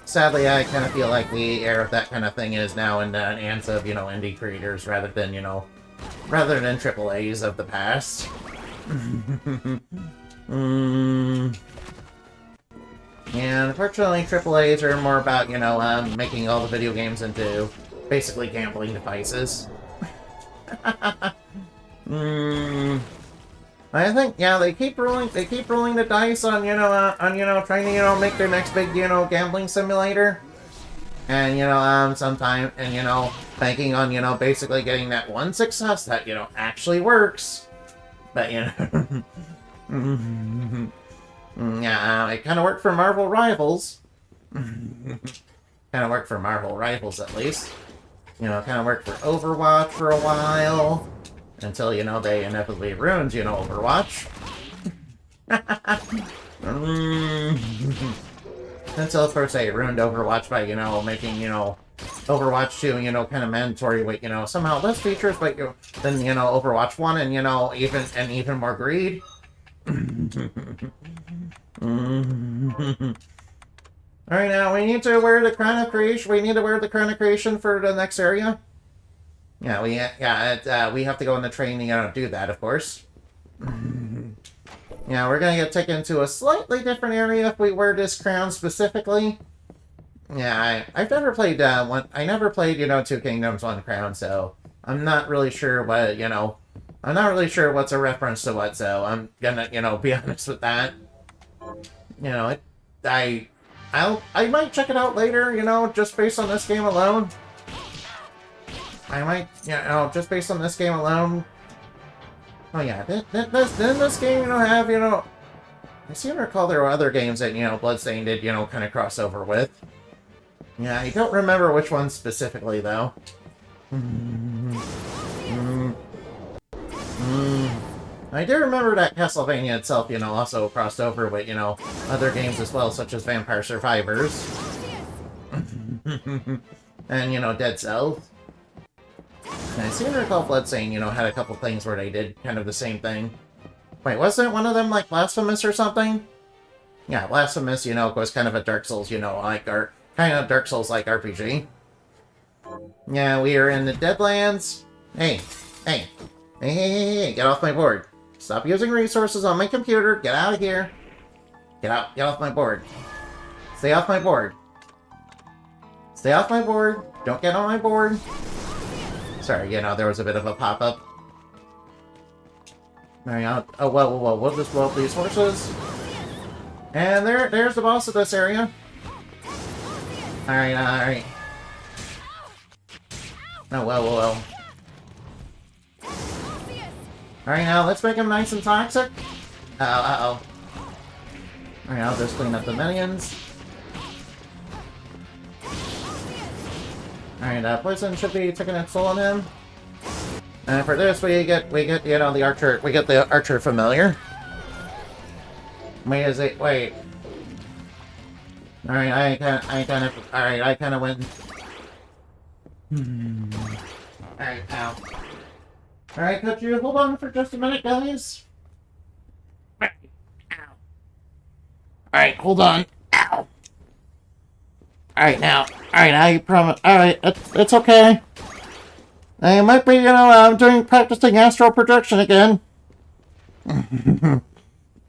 Sadly, I kind of feel like the era of that kind of thing is now in the hands of, you know, indie creators rather than triple A's of the past. Yeah, unfortunately, triple A's are more about, you know, making all the video games into basically gambling devices. I think, yeah, they keep rolling the dice on, you know, trying to, you know, make their next big, you know, gambling simulator. And, you know, sometime, and, you know, banking on, you know, basically getting that one success that, you know, actually works. But, you know, yeah, it kind of worked for Marvel Rivals. Kind of worked for Marvel Rivals, at least. You know, kind of worked for Overwatch for a while. Until, you know, they inevitably ruined, you know, Overwatch. Until, of course, they ruined Overwatch by, you know, making, you know, Overwatch 2, you know, kind of mandatory with, you know, somehow less features, but than, you know, Overwatch 1, and, you know, even more greed. Alright, now, we need to wear the Crown of Creation. We need to wear the Crown of Creation for the next area. Yeah, we have to go on the train to, you know, do that, of course. Yeah, we're gonna get taken to a slightly different area if we wear this crown specifically. Yeah, I've never played, I never played, you know, Two Kingdoms, One Crown, so I'm not really sure what, you know, I'm not really sure what's a reference to what, so I'm gonna, you know, be honest with that. You know, I might check it out later, you know, just based on this game alone. I might, you know, just based on this game alone. Oh yeah, didn't this game, you know, have, you know... I seem to recall there were other games that, you know, Bloodstained did, you know, kind of cross over with. Yeah, I don't remember which one specifically, though. I do remember that Castlevania itself, you know, also crossed over with, you know, other games as well, such as Vampire Survivors. And, you know, Dead Cells. And I seem to recall Bloodstained, you know, had a couple things where they did kind of the same thing. Wait, wasn't one of them, like, Blasphemous or something? Yeah, Blasphemous, you know, was kind of a Dark Souls, you know, like, or kind of Dark Souls-like RPG. Yeah, we are in the Deadlands. Hey, get off my board. Stop using resources on my computer. Get out of here. Get off my board. Stay off my board. Stay off my board. Don't get on my board. Sorry, you know, there was a bit of a pop-up. Alright, oh, well, we'll just blow up these horses. And there's the boss of this area. Alright. Oh, well. Alright, now, let's make him nice and toxic. Uh-oh. Alright, I'll just clean up the minions. Alright, Poison should be taking its toll on him. And for this, we get, you know, the archer, we get the archer familiar. Wait. Alright, I kinda went... Alright, ow. Alright, could you hold on for just a minute, guys? Ow. Alright, hold on. Ow. Alright, now. Alright, I promise. Alright, it's okay. I might be, you know, practicing astral projection again. You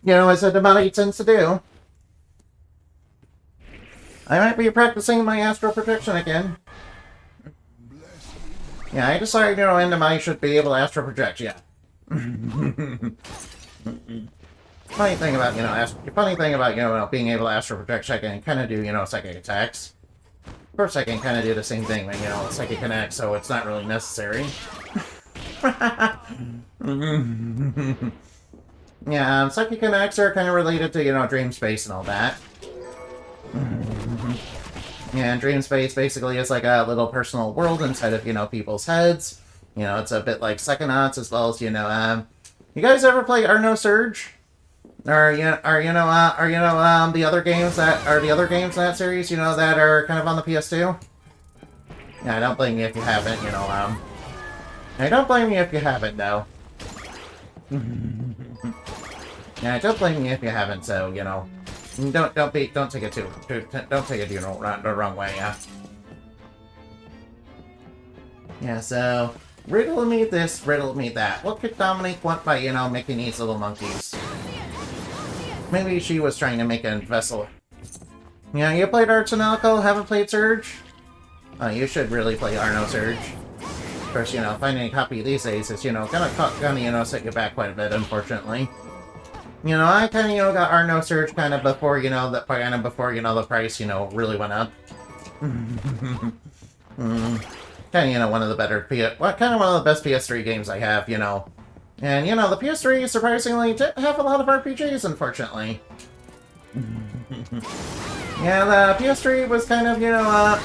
know, as a demonic tends to do. I might be practicing my astral projection again. Yeah, I decided, you know, Endemai should be able to astral project, yeah. funny thing about, being able to astral project, I can kind of do, psychic attacks. Of course, I can kind of do the same thing, but, psychic connect, so it's not really necessary. Yeah, psychic connects are kind of related to, dream space and all that. Yeah, and dream space basically is like a little personal world inside of, people's heads. It's a bit like Psychonauts, as well as, you guys ever play Arno Surge? The other games in that series, that are kind of on the PS2? Yeah, I don't blame you if you haven't, I don't blame you if you haven't, though. Yeah, I don't blame you if you haven't, so, don't take it the wrong way, yeah. Yeah, so, riddle me this, riddle me that. What could Dominique want by, making these little monkeys? Maybe she was trying to make a vessel. Yeah, you played Arsenalico, haven't played Surge? Oh, you should really play Arno Surge. Of course, finding a copy these days is, gonna set you back quite a bit, unfortunately. I kind of, got Arno Surge kind of before, the price, really went up. Kind of, one of the better, kind of one of the best PS3 games I have, And, the PS3 surprisingly didn't have a lot of RPGs, unfortunately. Yeah, the PS3 was kind of, Sony's,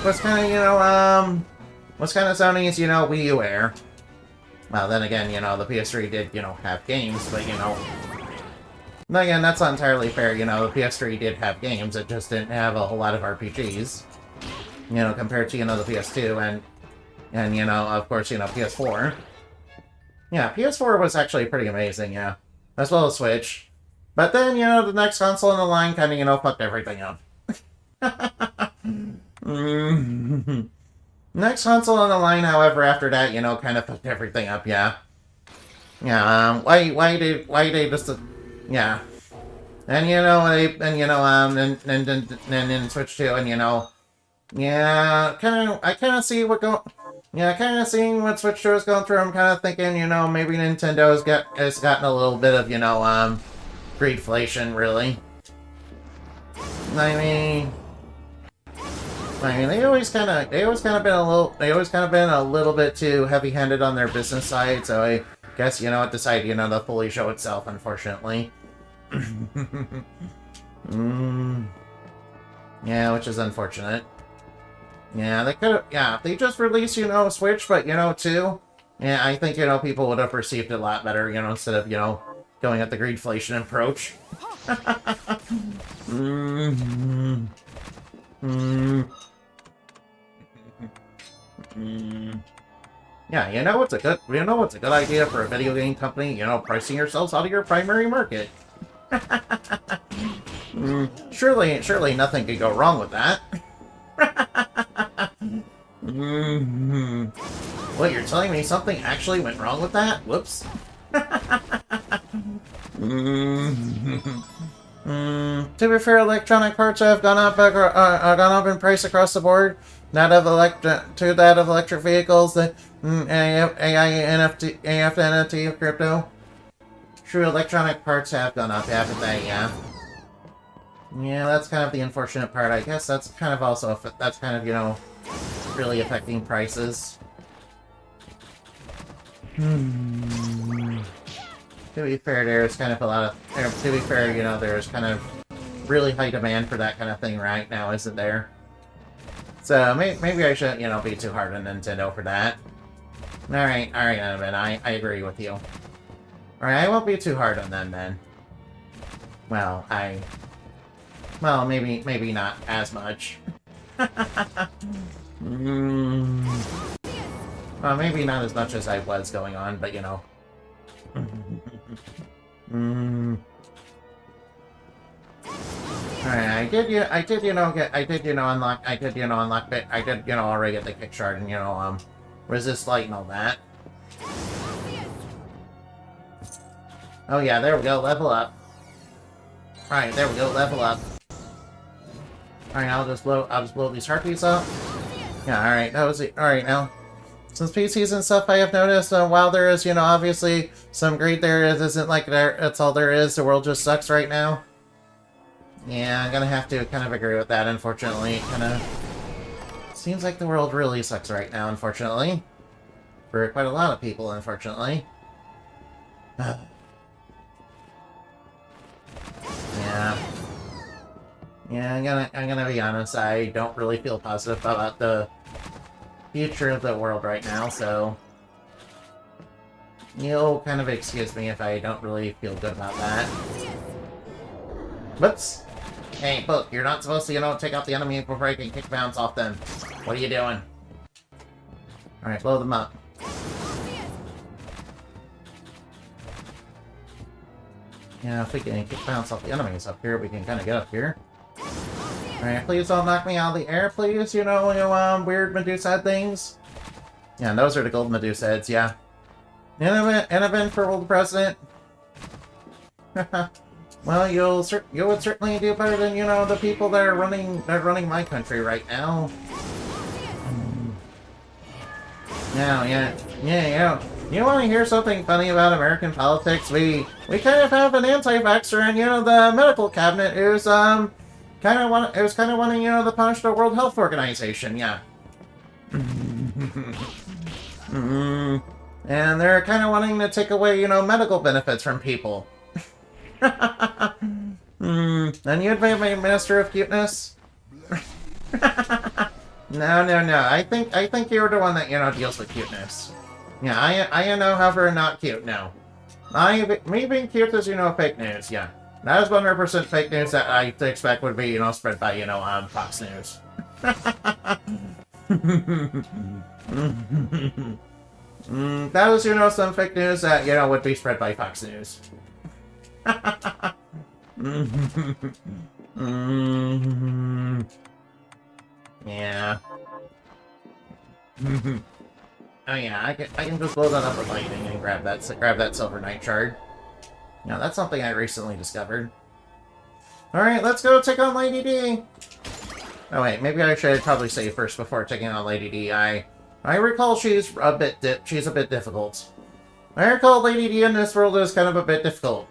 Wii U Air. Well, then again, the PS3 did, have games, but, Then again, that's not entirely fair, the PS3 did have games, it just didn't have a whole lot of RPGs. Compared to, the PS2 and, of course, PS4. Yeah, PS4 was actually pretty amazing, yeah. As well as Switch. But then, the next console in the line kind of, fucked everything up. Next console in the line, however, after that, kind of fucked everything up, yeah. Yeah, why did this... Yeah. And, and Switch 2, and, yeah, I kind of see what Yeah, kind of seeing what Switch 2 is going through, I'm kind of thinking, maybe Nintendo has gotten a little bit of, greedflation, really. I mean, they always kind of been a little bit too heavy-handed on their business side, so I guess, it decided, to fully show itself, unfortunately. Yeah, which is unfortunate. Yeah, they could have, if they just released, Switch, but, 2, yeah, I think, people would have perceived it a lot better, instead of, going at the greedflation approach. Yeah, what's a good idea for a video game company, pricing yourselves out of your primary market. Surely nothing could go wrong with that. What, you're telling me something actually went wrong with that? Whoops. To be fair, electronic parts have gone up in price across the board. That of electric vehicles, the AI, NFT of crypto. True, electronic parts have gone up, haven't they? Yeah. Yeah, that's kind of the unfortunate part. I guess that's kind of also, really affecting prices. To be fair, there's kind of a lot of... To be fair, there's kind of really high demand for that kind of thing right now, isn't there? So, maybe I shouldn't, be too hard on Nintendo for that. Alright, Annabelle, I agree with you. Alright, I won't be too hard on them, then. Well, maybe not as much. Well, maybe not as much as I was going on, but Alright, I did already get the kickstart and, resist light and all that. Oh yeah, there we go, level up. Alright, there we go, level up. Alright, I'll just blow these harpies up. Yeah, alright, that was it. Alright, now. Some species and stuff I have noticed, while there is, you know, obviously some great there isn't like that's all there is. The world just sucks right now. Yeah, I'm gonna have to kind of agree with that, unfortunately. It kind of seems like the world really sucks right now, unfortunately. For quite a lot of people, unfortunately. Yeah. Yeah, I'm gonna be honest, I don't really feel positive about the future of the world right now, so you'll kind of excuse me if I don't really feel good about that. Whoops! Hey, Book, you're not supposed to, you know, take out the enemy before I can kick bounce off them. What are you doing? Alright, blow them up. Yeah, if we can kick bounce off the enemies up here, we can kind of get up here. Alright, please don't knock me out of the air, please, you know, weird Medusa things. Yeah, those are the gold Medusa heads, yeah. An for world president. Well, you would certainly do better than, you know, the people that are running my country right now. Yeah. You want to hear something funny about American politics? We kind of have an anti-vaxxer in, you know, the medical cabinet who's kind of wanting, you know, to punish the World Health Organization. Yeah. And they're kind of wanting to take away, you know, medical benefits from people. And you'd be a minister of cuteness? No. I think you're the one that, you know, deals with cuteness. Yeah, I know how we're not cute, no. Me being cute is, you know, fake news, yeah. That is 100% fake news that I expect would be, you know, spread by, you know, Fox News. That was, you know, some fake news that, you know, would be spread by Fox News. Yeah. Oh yeah, I can just blow that up with lightning and grab that Silver Knight shard. Yeah, that's something I recently discovered. Alright, let's go take on Lady D! Oh wait, maybe I should probably save first before taking on Lady D. I recall she's a bit difficult. I recall Lady D in this world is kind of a bit difficult.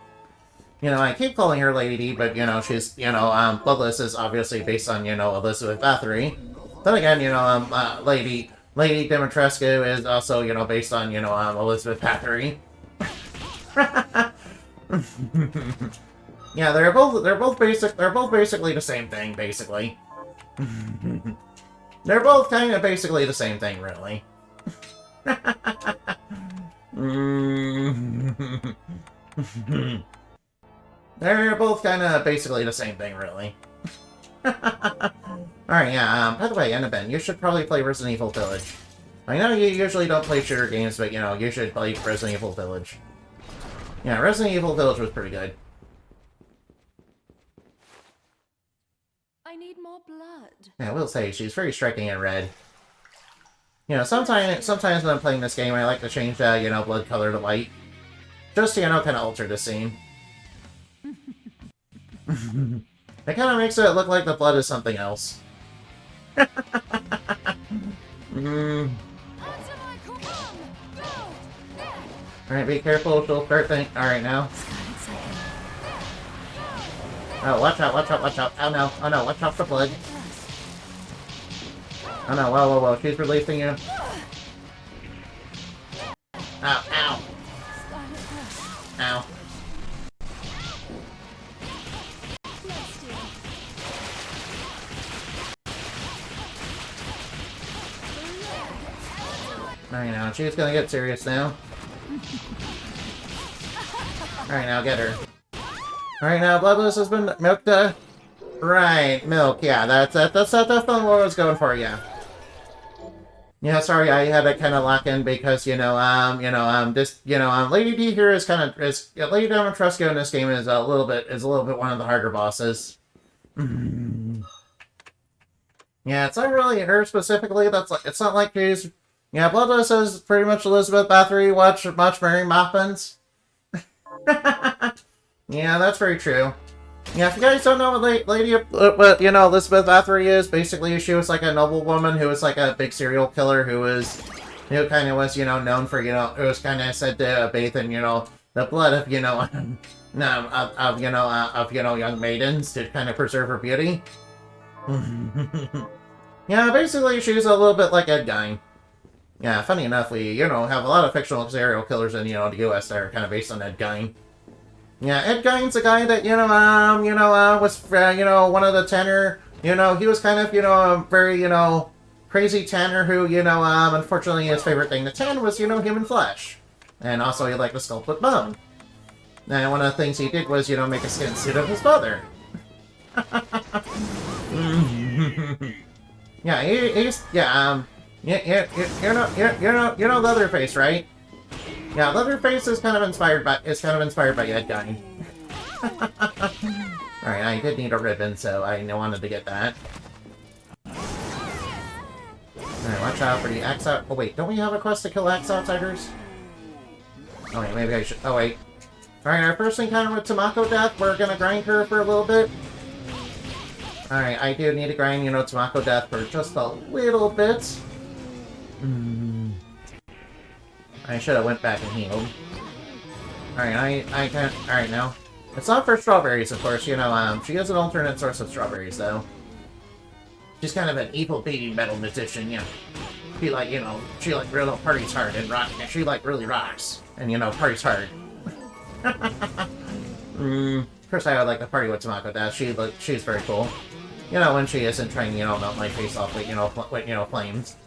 You know, I keep calling her Lady D, but, you know, she's, you know, Bloodless is obviously based on, you know, Elizabeth Bathory. Then again, you know, Lady Dimitrecsu is also, you know, based on, you know, Elizabeth Bathory. Yeah, they're both basically the same thing, basically. They're both kind of basically the same thing, really. They're both kind of basically the same thing, really. Alright, yeah, by the way, Annabelle, you should probably play Resident Evil Village. I know you usually don't play shooter games, but, you know, you should play Resident Evil Village. Yeah, Resident Evil Village was pretty good. I need more blood. Yeah, I will say, she's very striking in red. You know, sometimes when I'm playing this game, I like to change, you know, blood color to white. Just to, you know, kind of alter the scene. It kind of makes it look like the blood is something else. Alright, be careful, she'll start thinking. Alright, now. Oh, watch out. Oh no, watch out for blood. Oh no, whoa, she's releasing you. Ow. Alright, now, she's gonna get serious now. Alright, now, get her. Alright, now, Bloodless has been milked, Right, milk, yeah, that's definitely what I was going for, yeah. Yeah, sorry, I had to kind of lock in because, Lady D here is kind of, Lady Dimitrescu in this game is a little bit one of the harder bosses. Yeah, it's not really her specifically, it's not like she's, yeah, Bloodless is pretty much Elizabeth Bathory, watch Mary Poppins. Yeah, that's very true. Yeah, if you guys don't know what Elizabeth Bathory is, basically she was like a noblewoman who was like a big serial killer who was, who kind of was, known for, it was kind of said to bathe in, the blood of, young maidens to kind of preserve her beauty. Yeah, basically, she's a little bit like Ed Gein. Yeah, funny enough, we, have a lot of fictional serial killers in, the U.S. that are kind of based on Ed Gein. Yeah, Ed Gein's a guy that, was, one of the tenor, he was kind of, a very, crazy tanner who, unfortunately his favorite thing to tan was, human flesh. And also he liked to sculpt with bone. And one of the things he did was, make a skin suit of his mother. Yeah, he's, yeah, Leatherface, right? Yeah, Leatherface is kind of inspired by Ed Gein. Alright, I did need a ribbon, so I wanted to get that. Alright, watch out for the axe out. Oh wait, don't we have a quest to kill axe outsiders? Oh wait, maybe I should. Oh wait. Alright, our first encounter with Tamako Death, we're gonna grind her for a little bit. Alright, I do need to grind, Tamako Death for just a little bit. I should have went back and healed. Alright, I can't. Alright, now. It's not for strawberries, of course, she is an alternate source of strawberries, though. She's kind of an evil baby metal musician, yeah. She like, she like real parties hard and rock. She like really rocks and parties hard. Of course, I would like to party with Tamako Death. She's very cool. When she isn't trying, melt my face off with, flames.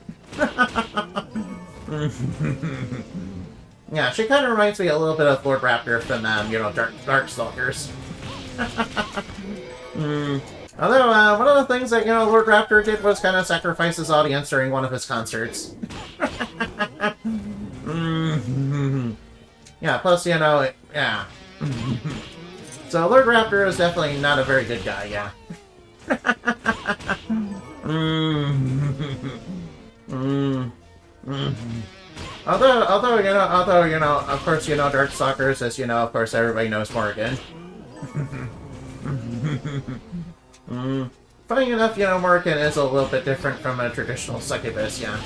Yeah, she kind of reminds me a little bit of Lord Raptor from, Darkstalkers. Although, one of the things that, Lord Raptor did was kind of sacrifice his audience during one of his concerts. Yeah, plus, yeah. So, Lord Raptor is definitely not a very good guy, yeah. Although, of course, Darkstalkers is, of course, everybody knows Morgan. Funny enough, Morgan is a little bit different from a traditional succubus, yeah.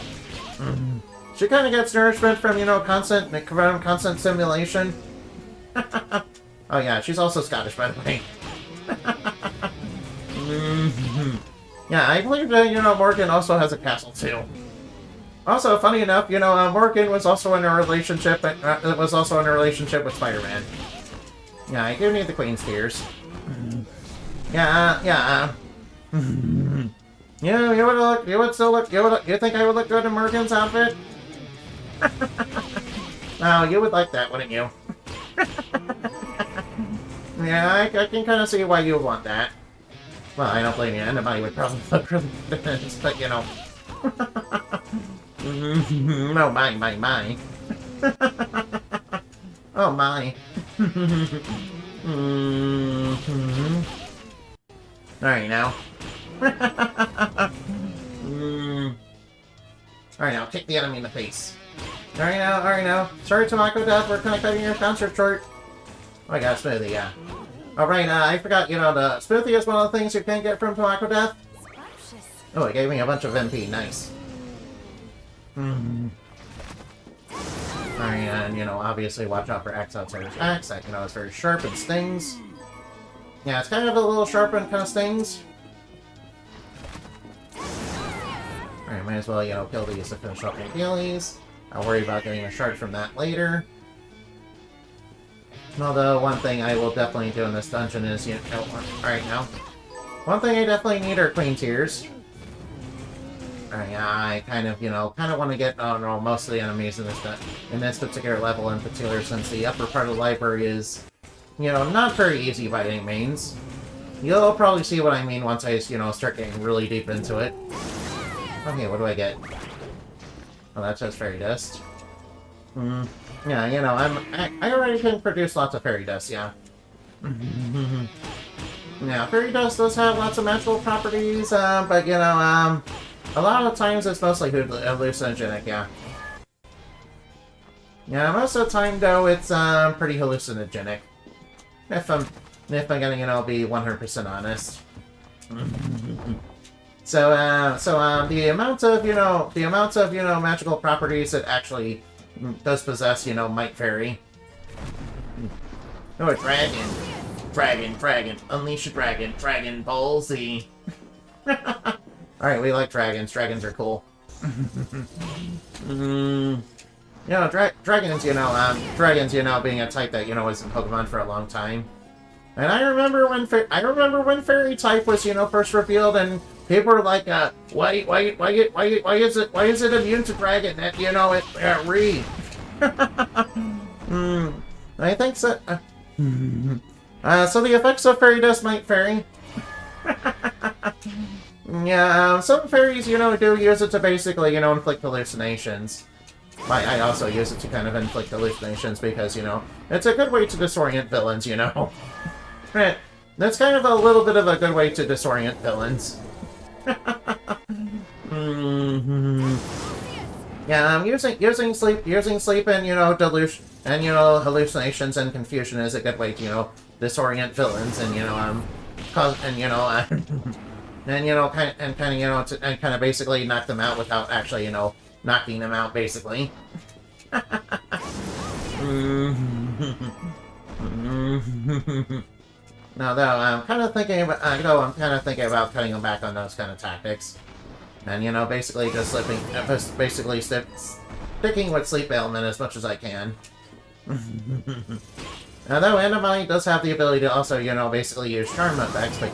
She kind of gets nourishment from, constant simulation. Oh yeah, she's also Scottish, by the way. Yeah, I believe that, Morgan also has a castle, too. Also, funny enough, Morgan was also in a relationship, with Spider-Man. Yeah, I do need the Queen's Tears. Yeah. You think I would look good in Morgan's outfit? Oh, you would like that, wouldn't you? Yeah, I can kind of see why you would want that. Well, I don't blame you. Anybody would probably look really good in this, but, No, my. Oh, my. Alright, now. Alright, now, kick the enemy in the face. Alright, now. Sorry, Tamako Death, we're kind of cutting your concert short. Oh my god, Smoothie, yeah. Alright, I forgot, the Smoothie is one of the things you can get from Tamako Death. Oh, it gave me a bunch of MP, nice. Alright, and, obviously watch out for Axe Outsider's Axe. That, is very sharp and stings. Yeah, it's kind of a little sharp and kind of stings. Alright, might as well, kill these to finish off my dailies. I'll worry about getting a shard from that later. Although, one thing I will definitely do in this dungeon is, alright now. One thing I definitely need are Queen Tears. Alright, I kind of want to get, most of the enemies in this particular level in particular, since the upper part of the library is, not very easy by any means. You'll probably see what I mean once I, start getting really deep into it. Okay, what do I get? Oh, that's just fairy dust. Yeah, I already can produce lots of fairy dust, yeah. Yeah, fairy dust does have lots of magical properties, but, a lot of times it's mostly hallucinogenic, yeah. Yeah, most of the time, though, it's, pretty hallucinogenic. If I'm gonna, be 100% honest. The amounts of magical properties that actually does possess, might vary. Oh, a dragon. Dragon. Unleash a dragon. Dragon Ball Z. Alright, we like dragons. Dragons are cool. Dragons, being a type that, was in Pokemon for a long time. And I remember when Fairy type was, first revealed, and people were like, why is it immune to Dragon? That, Re. I think so. So the effects of Fairy Dust might vary. Yeah, some fairies, do use it to basically, inflict hallucinations. I also use it to kind of inflict hallucinations because, it's a good way to disorient villains, That's kind of a little bit of a good way to disorient villains. Yeah, using sleep and, delusion, and, hallucinations and confusion is a good way to, disorient villains and, cause, and, and kind of basically knock them out without actually, knocking them out, basically. No, though, I'm kind of thinking about, cutting them back on those kind of tactics. And, basically just sticking with sleep ailment as much as I can. Although Andamai does have the ability to also, basically use charm effects, but,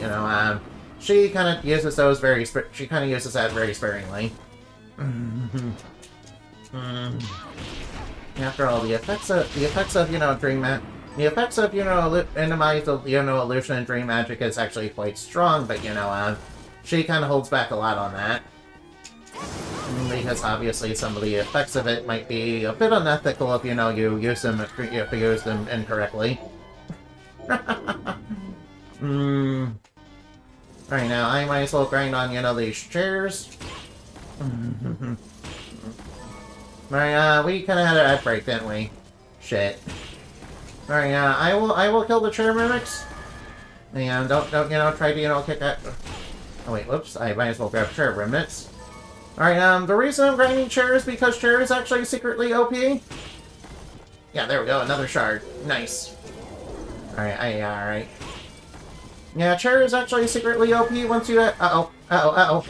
she kind of uses those very sparingly. After all, the effects of Andamai's, illusion and dream magic is actually quite strong, but, she kind of holds back a lot on that. Because obviously some of the effects of it might be a bit unethical if, you use them incorrectly. Right now, I might as well grind on, these chairs. Right, we kind of had an ad break, didn't we? Shit. Alright, I will kill the chair mimics. And don't, try to, kick that. Oh wait, whoops, I might as well grab chair remnants. Alright, the reason I'm grinding chair is because chair is actually secretly OP. Yeah, there we go, another shard. Nice. Alright, alright. Yeah, chair is actually secretly OP once you uh-oh.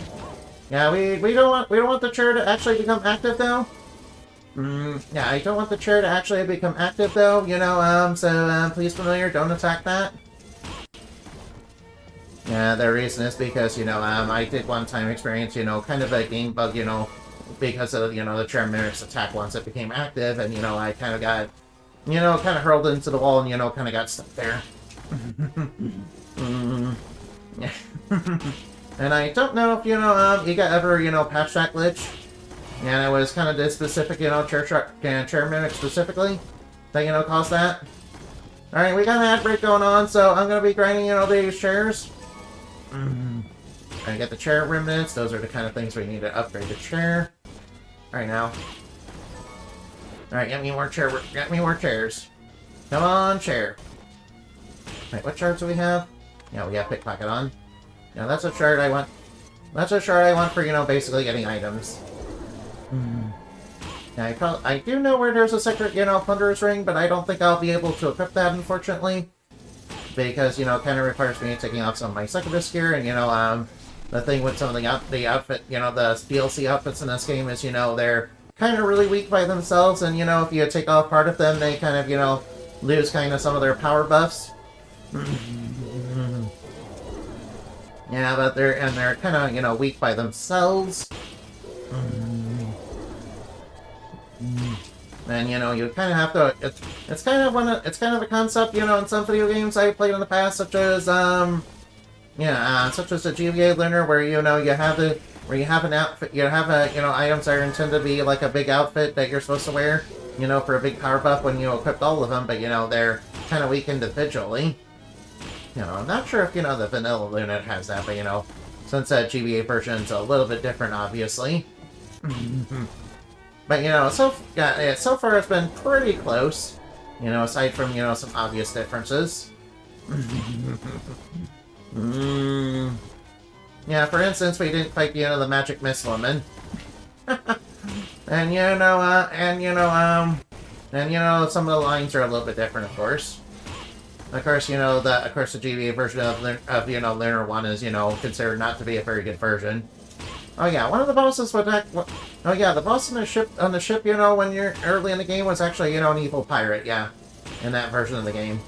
Yeah, we don't want the chair to actually become active though. Yeah, I don't want the chair to actually become active though, so please familiar, don't attack that. Yeah, the reason is because, I did one time experience, kind of a game bug, because of, the chair mimic's attack once it became active, and, I kind of got, kind of hurled into the wall and, kind of got stuck there. Yeah. And I don't know if, you got ever, patched that glitch. And it was kind of this specific, chair mimic specifically that, caused that. Alright, we got an ad break going on, so I'm gonna be grinding, these chairs. Trying to get the chair remnants. Those are the kind of things we need to upgrade the chair. Alright, now. Alright, get me more chairs. Come on, chair. Wait, what shards do we have? Yeah, we have pickpocket on. Yeah, that's a shard I want. That's a shard I want for, basically getting items. Yeah, I do know where there's a secret, Plunderer's Ring, but I don't think I'll be able to equip that, unfortunately. Because, it kind of requires me taking off some of my succubus gear, and, the thing with some of the outfit, the DLC outfits in this game is, they're kind of really weak by themselves, and, if you take off part of them, they kind of, lose kind of some of their power buffs. Yeah, but they're kind of, weak by themselves. And, you kind of have to, it's kind of a concept, in some video games I played in the past, such as, such as the GBA Lunar, where, you have an outfit, items that are intended to be like a big outfit that you're supposed to wear, for a big power buff when you equip all of them, but, they're kind of weak individually. I'm not sure if, the vanilla Lunar has that, but, since that GBA version's a little bit different, obviously. But, so far it's been pretty close, aside from, some obvious differences. Yeah, for instance, we didn't fight, you know, the Magic Mist Woman. And you know, some of the lines are a little bit different, of course. Of course, you know, the GBA version of you know, Lunar 1 is, you know, considered not to be a very good version. Oh yeah, one of the bosses would oh yeah, the boss on the ship, you know, when you're early in the game was actually, you know, an evil pirate, yeah. In that version of the game.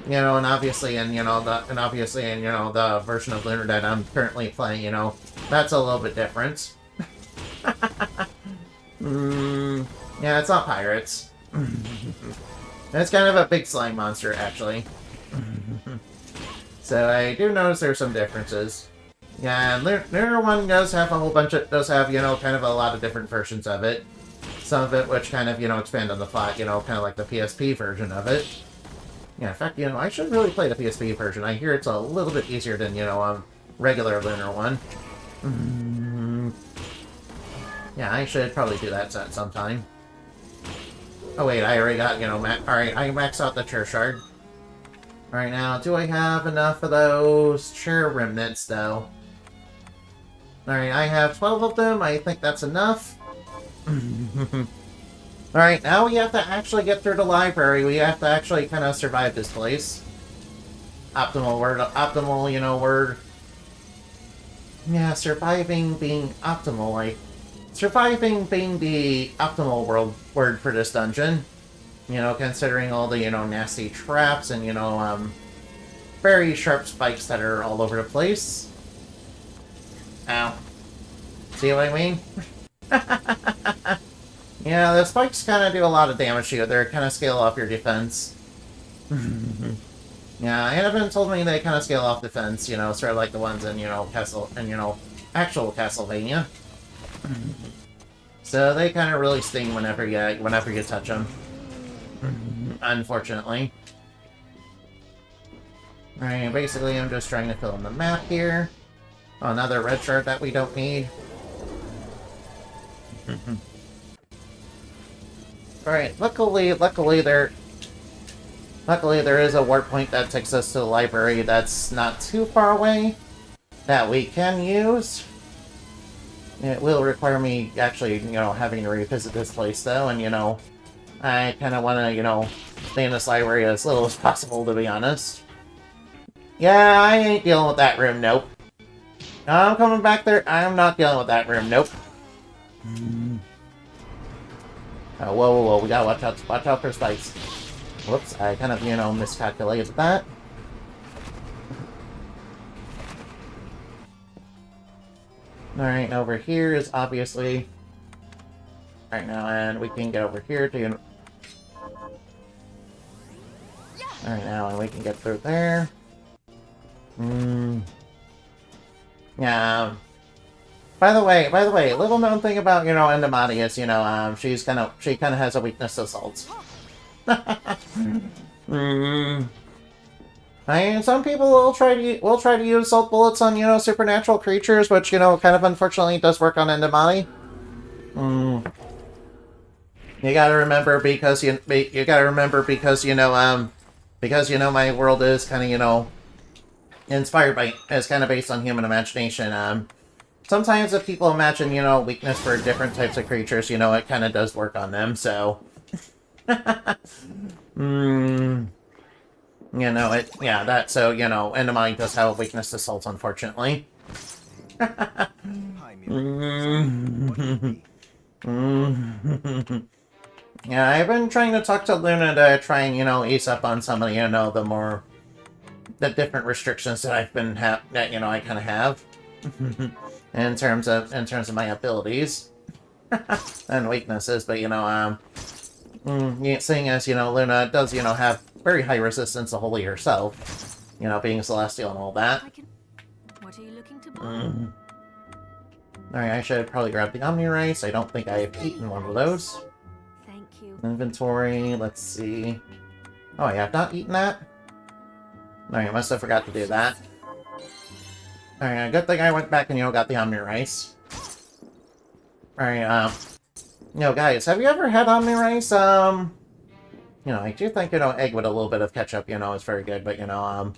You know, and obviously in, you know, the version of Lunar that I'm currently playing, you know, that's a little bit different. Yeah, it's not pirates. It's kind of a big slime monster, actually. So I do notice there's some differences. Yeah, Lunar 1 does have a whole bunch of, you know, kind of a lot of different versions of it. Some of it which kind of, you know, expand on the plot, you know, kind of like the PSP version of it. Yeah, in fact, you know, I should really play the PSP version. I hear it's a little bit easier than, you know, regular Lunar 1. Yeah, I should probably do that at some time. Oh wait, I already got, you know, alright, I maxed out the chair shard. Alright, now, do I have enough of those chair remnants, though? Alright, I have 12 of them. I think that's enough. Alright, now we have to actually get through the library. We have to actually kind of survive this place. Optimal, you know, word. Yeah, surviving being optimal, like... Surviving being the optimal word for this dungeon. You know, considering all the, you know, nasty traps and, you know, very sharp spikes that are all over the place. Ow. See what I mean? Yeah, the spikes kind of do a lot of damage to you. They kind of scale off your defense. Yeah, Annabelle told me they kind of scale off defense, you know, sort of like the ones in, you know, actual Castlevania. So they kind of really sting whenever you touch them. Unfortunately. Alright, basically I'm just trying to fill in the map here. Oh, another red shard that we don't need. Alright, luckily there is a warp point that takes us to the library that's not too far away that we can use. It will require me actually, you know, having to revisit this place though, and you know, I kind of want to, you know, stay in this library as little as possible, to be honest. Yeah, I ain't dealing with that room, nope. I'm coming back there, I'm not dealing with that room, nope. Oh, whoa, we gotta watch out for spikes. Whoops, I kind of, you know, miscalculated that. Alright, over here is obviously... Alright, now, and we can get over here to... Alright, now, and we can get through there. Yeah. By the way, little known thing about, you know, Endemati is, you know, she kind of has a weakness to salts. I mean, some people will try to use salt bullets on, you know, supernatural creatures, which, you know, kind of unfortunately does work on Endemati. You gotta remember because you know, my world is kind of, you know, is kind of based on human imagination. Sometimes if people imagine, you know, weakness for different types of creatures, you know, it kind of does work on them, so... You know, so, you know, Endemati does have a weakness to salt, unfortunately. Hi, Yeah, I've been trying to talk to Luna to try and, you know, ease up on some of, you know, the different restrictions that I kind of have. in terms of my abilities. And weaknesses, but, you know, seeing as, you know, Luna does, you know, have very high resistance to holy herself, you know, being celestial and all that. What are you looking to buy? Alright, I should probably grab the Omni Rice. I don't think I have eaten one of those. Thank you. Inventory, let's see. Oh, I have not eaten that? Alright, I must have forgot to do that. Alright, good thing I went back and, you know, got the Omni Rice. Alright, you know, guys, have you ever had Omni Rice? You know, I do think, you know, egg with a little bit of ketchup, you know, is very good, but, you know,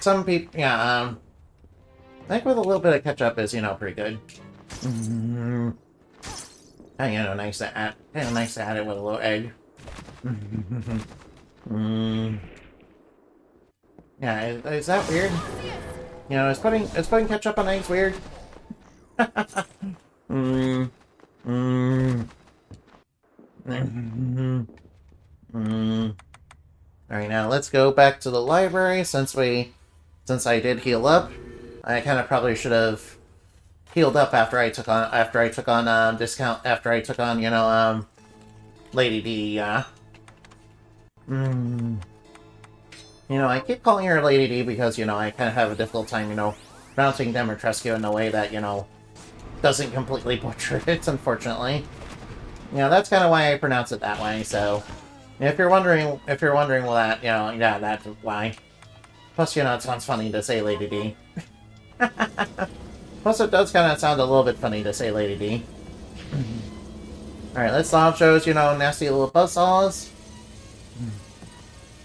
some people, yeah, I think with a little bit of ketchup is, you know, pretty good. And, you know, nice to add it with a little egg. Yeah, is that weird? You know, is putting ketchup on eggs weird? Alright, now let's go back to the library since I did heal up. I kind of probably should have healed up after I took on you know, Lady D, yeah. You know, I keep calling her Lady D because, you know, I kind of have a difficult time, you know, pronouncing Dimitrecsu in a way that, you know, doesn't completely butcher it, unfortunately. You know, that's kind of why I pronounce it that way, so... If you're wondering, well, that, you know, yeah, that's why. Plus, you know, it sounds funny to say Lady D. Plus, it does kind of sound a little bit funny to say Lady D. Alright, let's launch those, you know, nasty little buzzsaws.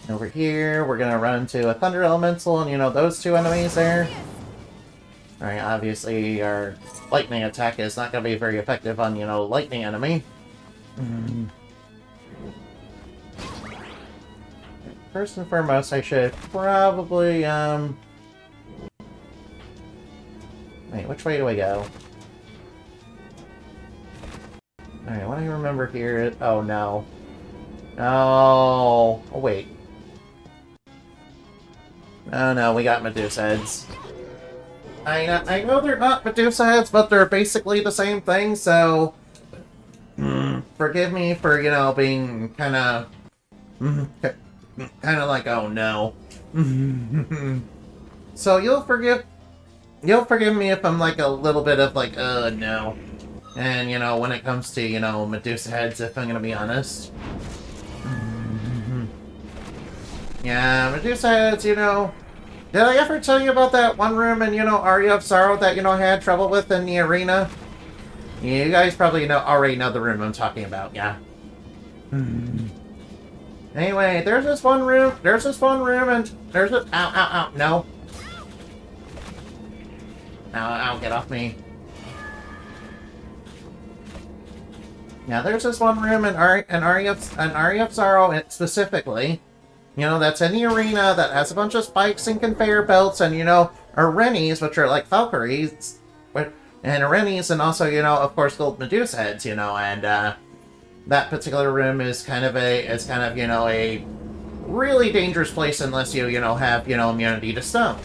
Over here, we're gonna run into a Thunder Elemental and, you know, those two enemies there. Alright, obviously, our lightning attack is not gonna be very effective on, you know, lightning enemy. First and foremost, I should probably, Wait, which way do I go? Alright, what do I remember here? Oh, no. No. Oh, wait. Oh, no, we got Medusa heads. I know they're not Medusa heads, but they're basically the same thing, so... forgive me for, you know, being kind of like, oh no. So you'll forgive me if I'm like a little bit of like, no. And, you know, when it comes to, you know, Medusa heads, if I'm gonna be honest. Yeah, Medusa heads, you know... Did I ever tell you about that one room in, you know, Aria of Sorrow that, you know, I had trouble with in the arena? You guys probably already know the room I'm talking about, yeah. Anyway, there's this one room, and there's a... Ow, no. Ow, get off me. Yeah, there's this one room in Aria of Sorrow specifically. You know, that's in the arena that has a bunch of spikes and conveyor belts and, you know, Arenes, which are like Valkyries, and Arenes, and also, you know, of course, gold Medusa heads, you know, and, that particular room is kind of, you know, a really dangerous place unless you, you know, have, you know, immunity to stone.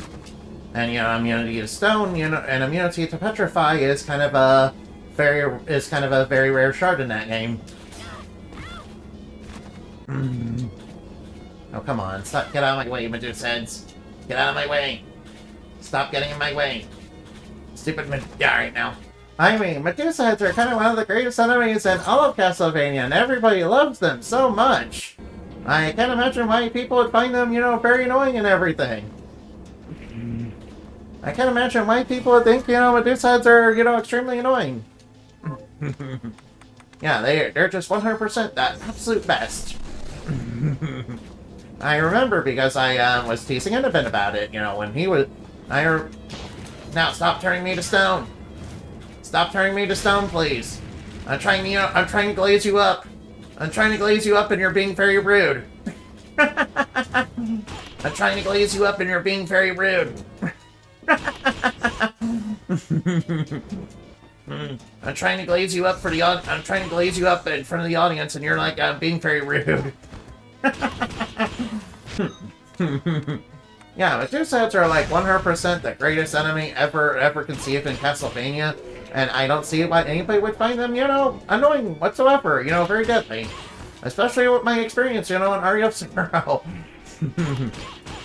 And, you know, immunity to stone, you know, and immunity to petrify is kind of a very rare shard in that game. Oh, come on. Stop. Get out of my way, Medusa heads. Get out of my way. Stop getting in my way. Stupid Yeah, right now. I mean, Medusa heads are kind of one of the greatest enemies in all of Castlevania, and everybody loves them so much. I can't imagine why people would find them, you know, very annoying and everything. I can't imagine why people would think, you know, Medusa heads are, you know, extremely annoying. Yeah, they're just 100% that absolute best. I remember because I was teasing Innocent about it, you know, when he was... Now, stop turning me to stone. Stop turning me to stone, please. I'm trying to glaze you up. I'm trying to glaze you up and you're being very rude. I'm trying to glaze you up and you're being very rude. I'm trying to glaze you up I'm trying to glaze you up in front of the audience and you're like, I'm being very rude. Yeah, Medusa heads are like 100% the greatest enemy ever conceived in Castlevania, and I don't see why anybody would find them, you know, annoying whatsoever, you know, very deadly. Especially with my experience, you know, in Aria of Sorrow.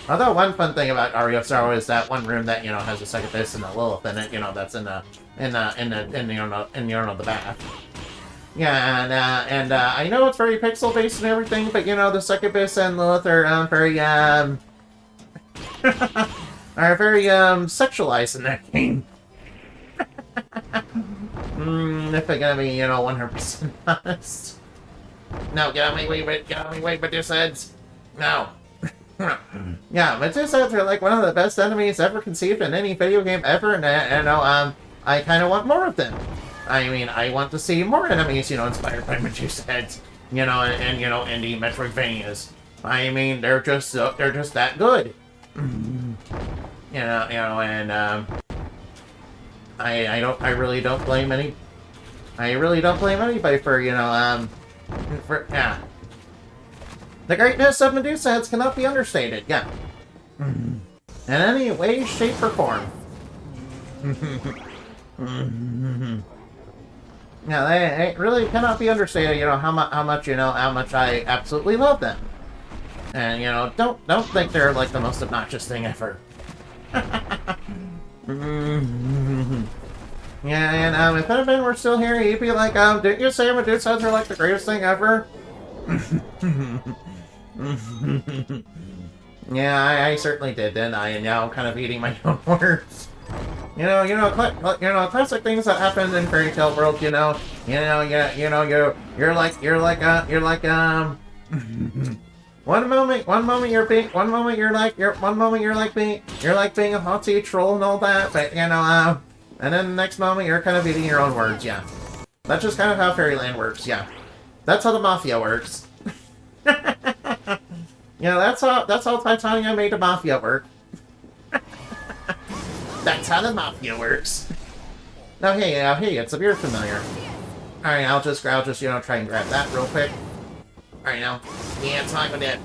Although one fun thing about Aria of Sorrow is that one room that, you know, has a succubus and a Lilith in it, you know, that's in the bath. Yeah, and I know it's very pixel-based and everything, but, you know, the succubus and Lilith are, very, are very, sexualized in that game. If I'm gonna be, you know, 100% honest. No, get out of my way, Medusa heads. No. Yeah, Medusa heads are like one of the best enemies ever conceived in any video game ever, and I kind of want more of them. I mean, I want to see more enemies, inspired by Medusa heads, and indie Metroidvanias. I mean, they're just that good. And I really don't blame anybody for, yeah. The greatness of Medusa heads cannot be understated, yeah. In any way, shape, or form. Yeah, they really cannot be understated, how much I absolutely love them. And, don't think they're, like, the most obnoxious thing ever. Yeah, and, if Edmund were still here, he'd be like, didn't you say Medusa heads are, like, the greatest thing ever? Yeah, I certainly did, didn't I? And now I'm kind of eating my own words. Classic things that happen in fairy tale world. You're like one moment you're being a haughty troll and all that, but and then the next moment you're kind of eating your own words. Yeah, that's just kind of how fairyland works. Yeah, that's how the mafia works. That's how Titania made the mafia work. That's how the mafia works. Now, hey, it's a beer familiar. Alright, I'll just, try and grab that real quick. Alright, now. Yeah, it's not gonna it.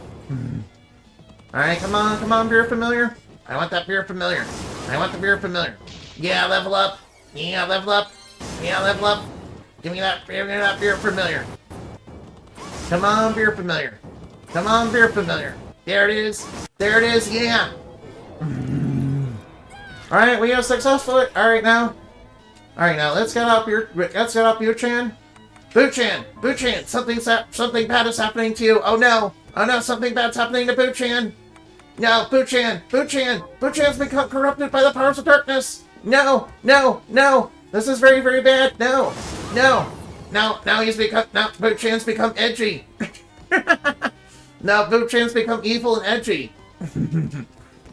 Alright, come on, beer familiar. I want that beer familiar. I want the beer familiar. Yeah, level up. Yeah, level up. Yeah, level up. Give me that beer familiar. Come on, beer familiar. Come on, beer familiar. There it is. There it is, yeah. Alright, we have successfully. Alright now, let's get up here. Buchan. Buchan, something bad is happening to you. Oh no, something bad's happening to Buchan. No, Buchan's become corrupted by the powers of darkness. No. This is very, very bad. No. Now Buchan's become edgy. No, Buchan's become evil and edgy.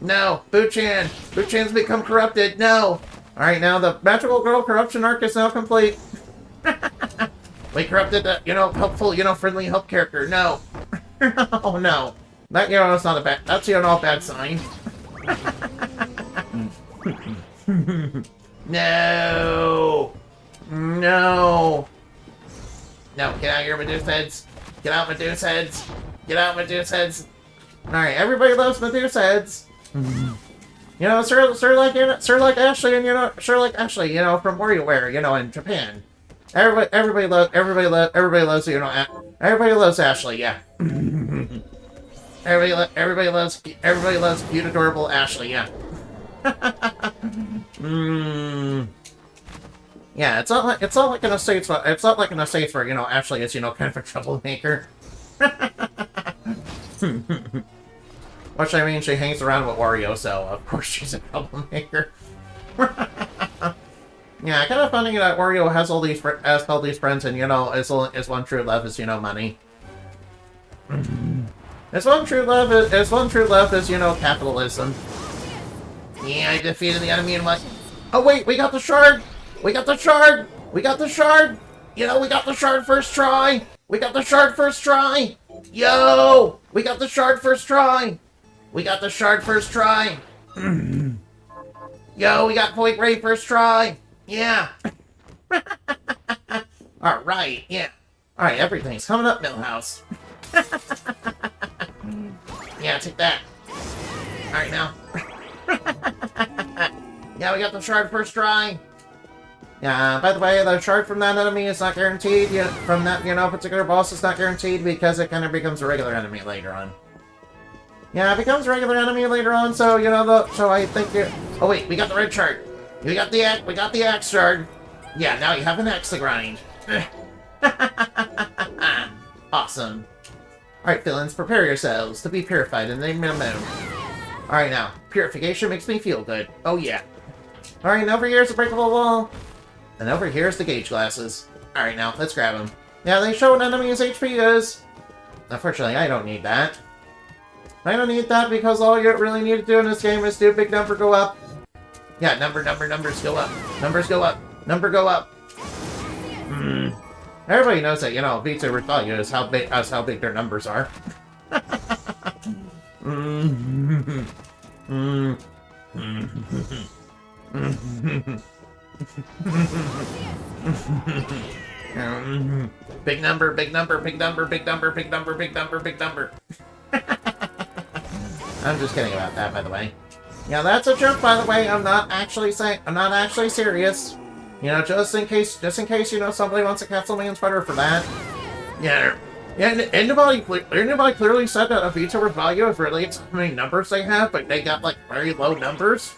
No, Buchan's become corrupted. No. Alright, now the magical girl corruption arc is now complete. We corrupted the, helpful, friendly help character. No. Oh no. That, that's not a bad, that's, a bad sign. No. No, get out of here, Medusa heads. Get out, Medusa heads. Get out, Medusa heads. Alright, everybody loves Medusa heads. Sir like Ashley, and Sherlock Ashley, from WarioWare, in Japan. Everybody loves, everybody loves Ashley, yeah. everybody loves cute, adorable Ashley, yeah. Yeah, it's not like in the States, where Ashley is, kind of a troublemaker. Which, I mean, she hangs around with Wario, so of course she's a troublemaker. Yeah, kind of funny that Wario has all these friends, and his one true love is money. His one true love is capitalism. Yeah, I defeated the enemy and what? Oh wait, we got the shard. We got the shard. We got the shard. We got the shard first try. We got the shard first try. Yo, we got the shard first try. We got the shard first try. Yo, we got Point Ray first try. Yeah. Alright, yeah. Alright, everything's coming up, Millhouse. Yeah, take that. Alright, now. Yeah, we got the shard first try. Yeah, by the way, the shard from that enemy is not guaranteed. From that, particular boss is not guaranteed because it kind of becomes a regular enemy later on. Yeah, it becomes a regular enemy later on, so, so I think oh wait, we got the red shard. We got the axe shard. Yeah, now you have an axe to grind. Awesome. Alright, villains, prepare yourselves to be purified in the name of the moon. Alright now, purification makes me feel good. Oh yeah. Alright, and over here's the breakable wall. And over here's the gauge glasses. Alright now, let's grab them. Yeah, they show an enemy's HP is. Unfortunately, I don't need that. I don't need that because all you really need to do in this game is do big number go up. Yeah, numbers go up. Numbers go up. Number go up. Everybody knows that, you know, VTuber value is how big their numbers are. Big number, big number, big number, big number, big number, big number, big number. I'm just kidding about that, by the way. Yeah, that's a joke, by the way. I'm not actually serious. You know, just in case, you know, somebody wants to cancel me on Twitter for that. Yeah. Yeah, anybody clearly said that a VTuber's value is related to how many numbers they have, but they got, like, very low numbers?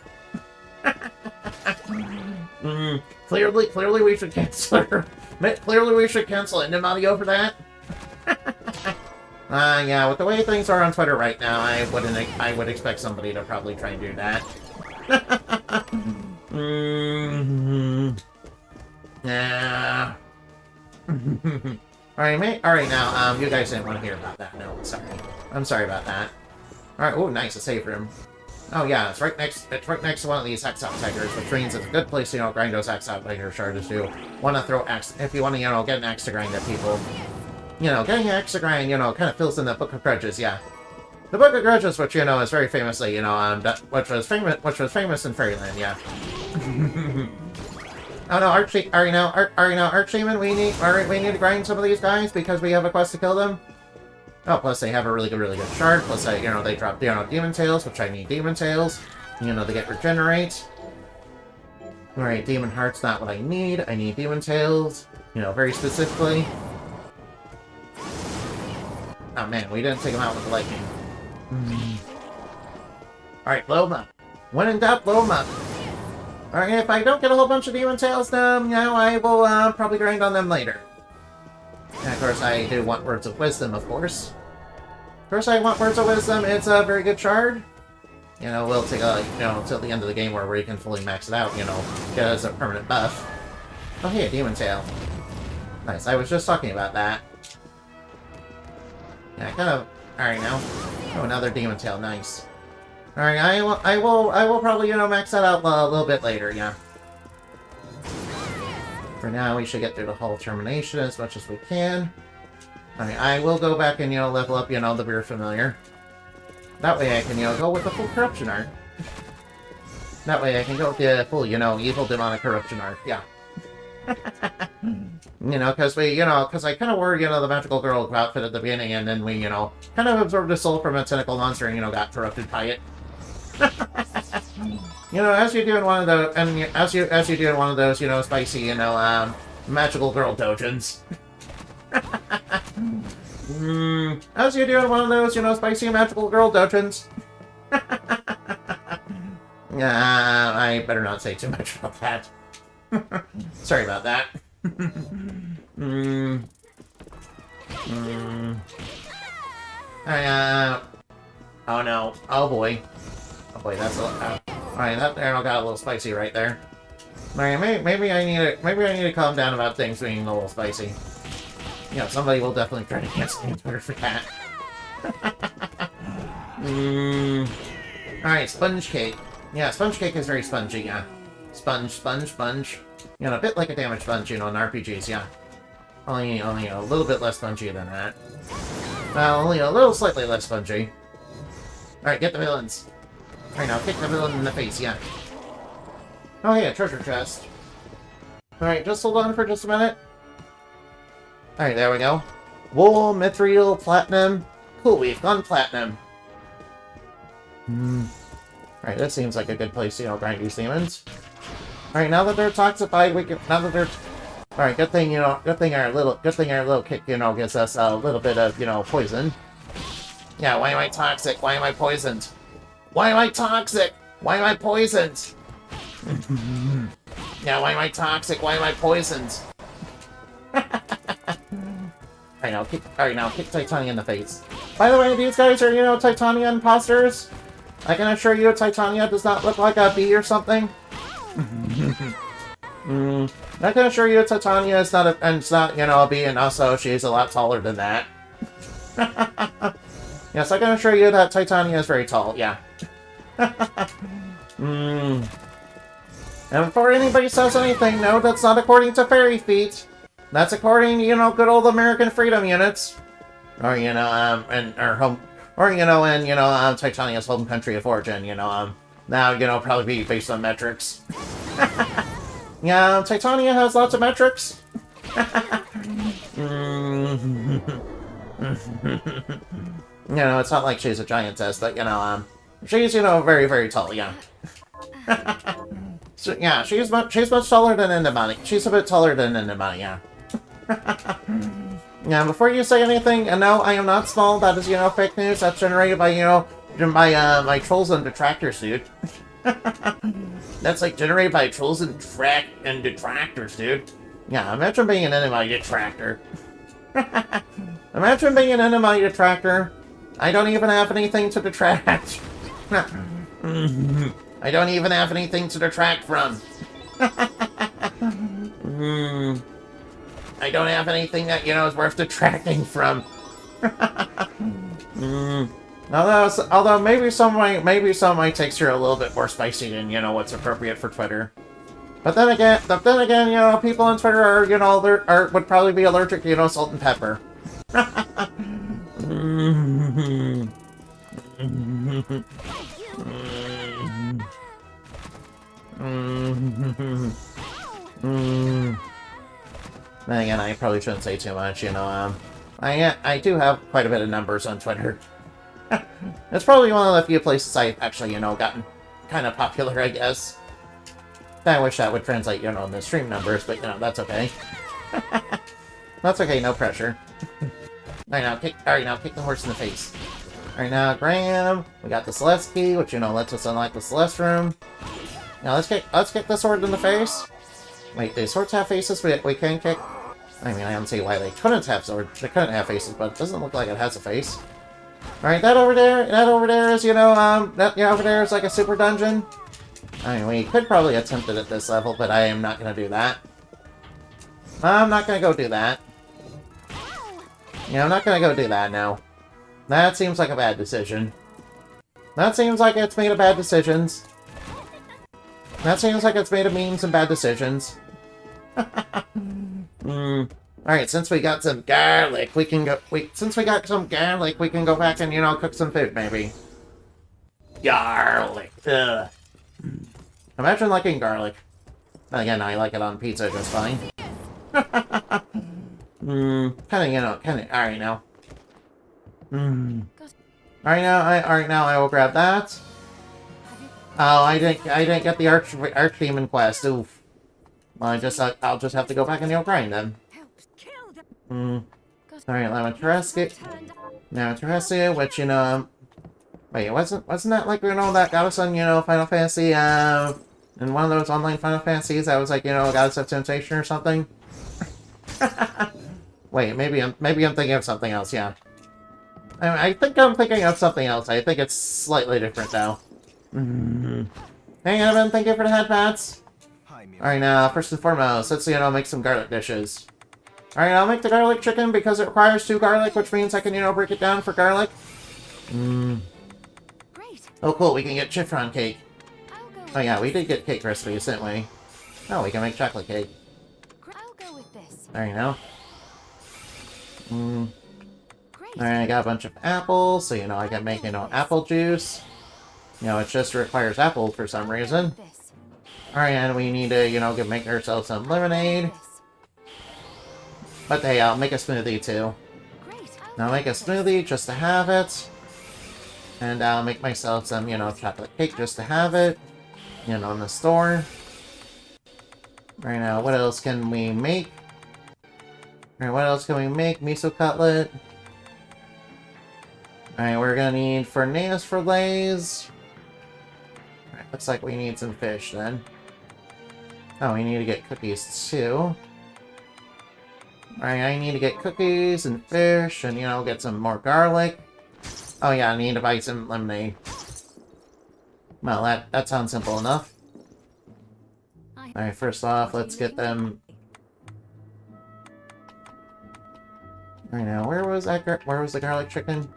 Clearly we should cancel her. Clearly we should cancel anybody over that. Yeah, with the way things are on Twitter right now, I would expect somebody to probably try and do that. Yeah. Alright now, you guys didn't want to hear about that. No, sorry. I'm sorry about that. Alright, oh nice, a save room. Oh yeah, it's right next to one of these X outsiders, which means it's a good place to, you know, grind those X outsider charges to. Wanna throw X if you wanna, you know, get an X to grind at people. You know, getting an X to grind, you know, kind of fills in the Book of Grudges, yeah. The Book of Grudges, which, you know, is very famously, you know, which was famous in Fairyland, yeah. Oh no, Archdaemon, we need to grind some of these guys because we have a quest to kill them. Oh, plus they have a really good shard. Plus, you know, they drop, you know, Demon Tails, which I need Demon Tails. You know, they get Regenerate. Alright, Demon Heart's not what I need. I need Demon Tails. You know, very specifically. Oh man, we didn't take him out with the lightning. Alright, blow him up. When in doubt, blow him up. Alright, if I don't get a whole bunch of Demon Tails, then, you know, I will probably grind on them later. And of course, I do want Words of Wisdom, of course. Of course, I want Words of Wisdom. It's a very good shard. You know, we'll take a, you know, till the end of the game where we can fully max it out, you know, get it as a permanent buff. Oh, hey, a Demon Tail. Nice, I was just talking about that. Yeah, kind of. Alright, now. Oh, another Demon Tail, nice. Alright, I will probably, you know, max that out a little bit later, yeah. For now, we should get through the whole termination as much as we can. Alright, I will go back and, you know, level up, you know, the Beer Familiar. That way I can, you know, go with the full Corruption Art. That way I can go with the full, you know, Evil Demonic Corruption Art, yeah. You know, because I kind of wore, you know, the Magical Girl outfit at the beginning, and then we, you know, kind of absorbed a soul from a tentacle monster and, you know, got corrupted by it. You know, as you do in one of those, and as you do in one of those, you know, spicy, you know, Magical Girl dojins. As you do in one of those, you know, spicy Magical Girl dojins. I better not say too much about that. Sorry about that. Oh no. Oh boy. Oh boy, that's a alright, that arrow got a little spicy right there. Alright, maybe I need to calm down about things being a little spicy. You know, somebody will definitely try to cancel me on Twitter for that. Alright, Sponge Cake. Yeah, Sponge Cake is very spongy, yeah. Sponge. You know, a bit like a damage sponge, you know, in RPGs, yeah. Only a little bit less spongy than that. Well, only a little slightly less spongy. Alright, get the villains. Alright, now kick the villain in the face, yeah. Oh yeah, treasure chest. Alright, just hold on for just a minute. Alright, there we go. Wool, mithril, platinum. Cool, we've gone platinum. Alright, that seems like a good place to, you know, grind these demons. Alright, now that they're toxified, we can, now that they're... Alright, good thing our little kick, you know, gives us a little bit of, you know, poison. Yeah, why am I toxic? Why am I poisoned? Why am I toxic? Why am I poisoned? Yeah, why am I toxic? Why am I poisoned? Alright, now kick Titania in the face. By the way, these guys are, you know, Titania imposters. I can assure you Titania does not look like a bee or something. I can assure you Titania is not, you know, a bee, and also she's a lot taller than that. Yes, I can assure you that Titania is very tall, yeah. And before anybody says anything, no, that's not according to fairy feet. That's according to, you know, good old American freedom units. Or, you know, in Titania's home country of origin, you know, now, you know, probably be based on metrics. Yeah, Titania has lots of metrics. You know, it's not like she's a giantess, but, you know, she's, you know, very, very tall, yeah. So, yeah, she's much taller than Indamani. She's a bit taller than Indamani, yeah. Yeah, before you say anything, no, I am not small. That is, you know, fake news. That's generated by, you know, my trolls and detractors, dude. That's, like, generated by trolls and detractors, dude. Yeah, imagine being an enemy detractor. Imagine being an enemy detractor. I don't even have anything to detract. I don't even have anything to detract from. I don't have anything that, you know, is worth detracting from. Although maybe some of my takes are a little bit more spicy than, you know, what's appropriate for Twitter. But then again, you know, people on Twitter are, you know, would probably be allergic to, you know, salt and pepper. Then again, I probably shouldn't say too much, you know, I do have quite a bit of numbers on Twitter. It's probably one of the few places I've actually, you know, gotten kind of popular, I guess. I wish that would translate, you know, in the stream numbers, but, you know, that's okay. That's okay, no pressure. Alright, now kick the horse in the face. Alright, now, Graham, we got the Celeste key, which, you know, lets us unlock the Celeste room. Now, let's kick the sword in the face. Wait, do swords have faces we can kick? I mean, I don't see why they couldn't have swords. They couldn't have faces, but it doesn't look like it has a face. Alright, that over there is, you know, over there is like a super dungeon. I mean, we could probably attempt it at this level, but I am not going to do that. I'm not going to go do that. Yeah, I'm not going to go do that now. That seems like a bad decision. That seems like it's made of bad decisions. That seems like it's made of memes and bad decisions. Alright, since we got some garlic, we can go... since we got some garlic, we can go back and, you know, cook some food, maybe. Garlic. Ugh. Imagine liking garlic. Again, I like it on pizza just fine. Alright now. Alright now, I will grab that. Oh, I didn't get the Archdemon quest. Oof. Well, I'll just have to go back and, you know, grind then. Alright, Dimitrecsu, which, you know, wait, wasn't that like, you know, that got us on, you know, Final Fantasy, in one of those online Final Fantasies that was like, you know, Goddess of Temptation or something? Wait, maybe I'm thinking of something else, yeah. I think I'm thinking of something else. I think it's slightly different though. Hey, Evan, thank you for the head pats. Alright, now, first and foremost, let's, you know, make some garlic dishes. Alright, I'll make the garlic chicken because it requires 2 garlic, which means I can, you know, break it down for garlic. Great. Oh, cool, we can get chiffon cake. Oh yeah, we did get cake recipes, didn't we? Oh, we can make chocolate cake. I'll go with this. There you go. Alright, I got a bunch of apples, so, you know, I can make, you know, apple juice. You know, it just requires apples for some reason. Alright, and we need to, you know, make ourselves some lemonade. But hey, I'll make a smoothie too. I'll make a smoothie just to have it. And I'll make myself some, you know, chocolate cake just to have it. You know, in the store. Right now, what else can we make? Alright, what else can we make? Miso cutlet. Alright, we're gonna need Furnace fillets. Alright, looks like we need some fish then. Oh, we need to get cookies too. Alright, I need to get cookies and fish and, you know, get some more garlic. Oh yeah, I need to buy some lemonade. Well, that sounds simple enough. Alright, first off, let's get them... Alright, now, where was the garlic chicken?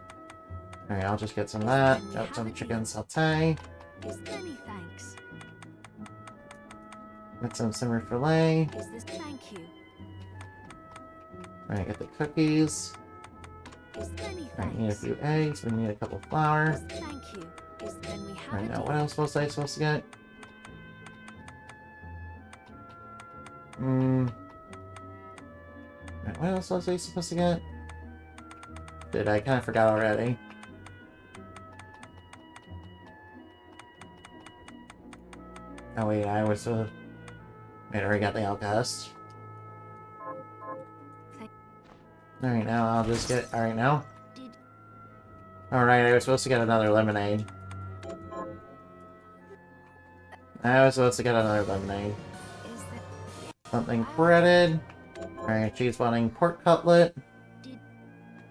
Alright, I'll just get some of that. Got some chicken satay. Is many thanks. Get some simmer filet. Is this thank you? Alright, get the cookies. Is many Alright, need a thanks. few eggs. We need a couple flour. Is thank you. Is then we have Alright, a now deal. what else was I supposed to get? Alright, what else was I supposed to get? Did I kind of forgot already? Oh wait, I was wait, I already got the alchemist. Alright, now I'll just get. Alright, now. Did Alright, I was supposed to get another lemonade. I was supposed to get another lemonade. is that Something breaded. Alright, cheese bunning pork cutlet. Did-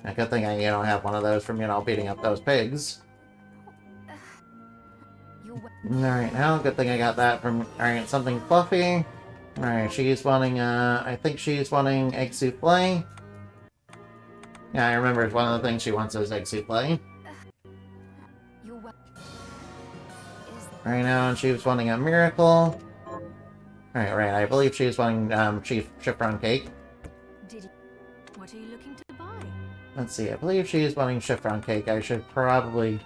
A good thing I, have one of those from, beating up those pigs. you Alright, now, good thing I got that from, alright, something fluffy. Alright, she's wanting, I think she's wanting egg souffle. Yeah, I remember it's one of the things she wants is egg souffle. you is Right now, she was wanting a miracle. Alright, right, I believe she was wanting, chiffon cake. did he, what are you looking to buy? Let's see, I believe she is wanting chiffon cake. I should probably...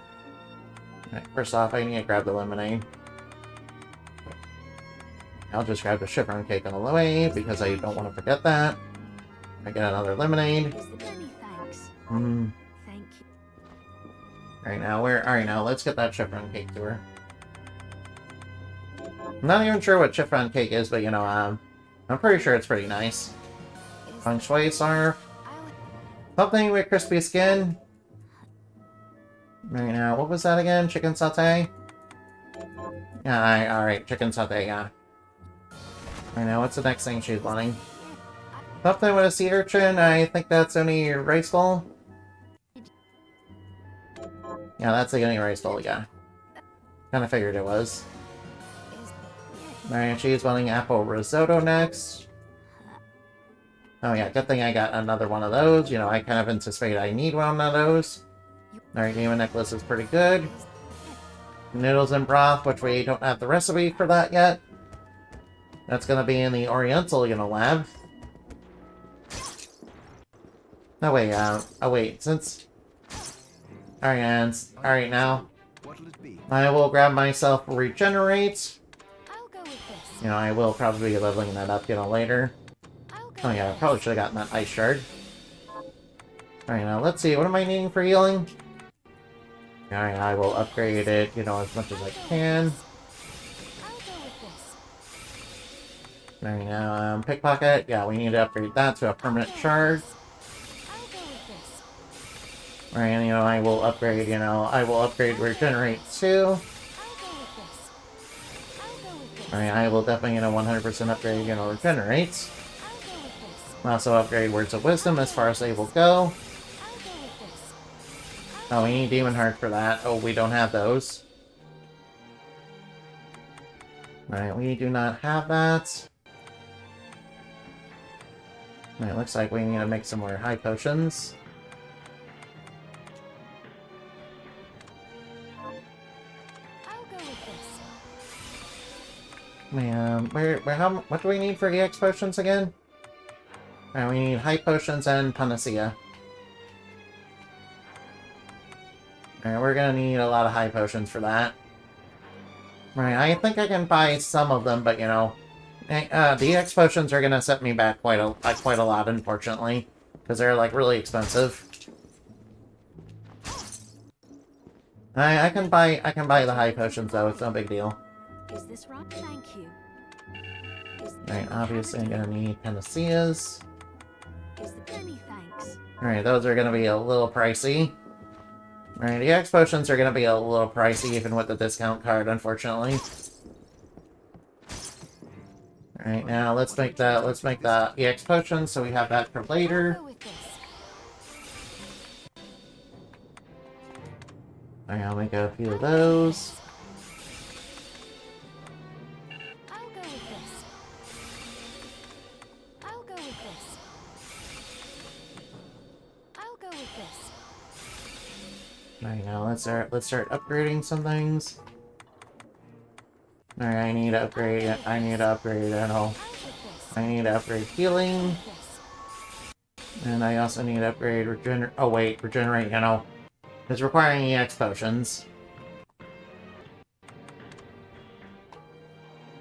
Alright, first off, I need to grab the lemonade. I'll just grab the chiffon cake on the way, because I don't want to forget that. I get another lemonade. Is there many thanks? Hmm. Thank you. Alright, now, alright, now, let's get that chiffon cake to her. I'm not even sure what chiffon cake is, but, I'm pretty sure it's pretty nice. Is Feng Shui Sarf. I'll Something with crispy skin. Right now, what was that again? Chicken satay? Yeah, alright, chicken satay, yeah. Right now, what's the next thing she's wanting? Something with a sea urchin, I think that's only rice bowl. Yeah, that's the only rice bowl, yeah. Kinda figured it was. is Alright, she's wanting apple risotto next. Oh yeah, good thing I got another one of those. I kind of anticipate I need one of those. Alright, Demon Necklace is pretty good. Noodles and broth, which we don't have the recipe for that yet. That's gonna be in the Oriental, lab. No, wait, wait, since... Alright, now, What'll it be? I will grab myself Regenerate. I'll go with this. I will probably be leveling that up, later. I'll go Oh yeah, I with probably this. should have gotten that Ice Shard. Alright, now, let's see, what am I needing for healing? Alright, I will upgrade it, as much as I can. I'll go with this. Alright, now, Pickpocket. Yeah, we need to upgrade that to a permanent shard. I'll go with this. Right, and, I will upgrade, I will upgrade Regenerate too. I'll go with this. I'll go with this. Alright, I will definitely, 100% upgrade, Regenerate. I'll go with this. Also upgrade Words of Wisdom as far as they will go. I'll go with this. Oh, we need Demon Heart for that. Oh, we don't have those. Alright, we do not have that. Alright, looks like we need to make some more high potions. I'll go with this. Man, what do we need for EX potions again? Alright, we need high potions and panacea. Alright, we're gonna need a lot of high potions for that. Right, I think I can buy some of them, but the EX potions are gonna set me back quite a lot, unfortunately, because they're really expensive. I can buy the high potions though; it's no big deal. Is this right? Thank you. Is Alright, obviously I'm gonna need panaceas. Is there many thanks? Alright, those are gonna be a little pricey. Alright, the EX potions are gonna be a little pricey even with the discount card, unfortunately. Alright, now let's make the EX potions so we have that for later. I'll go with this. Alright, I'll make a few of those. I'll go with this. I'll go with this. I'll go with this. Alright, now let's start upgrading some things. Alright, I need to upgrade it. I need to upgrade it all. I need to upgrade healing. And I also need to upgrade regenerate, you know. It's requiring EX potions.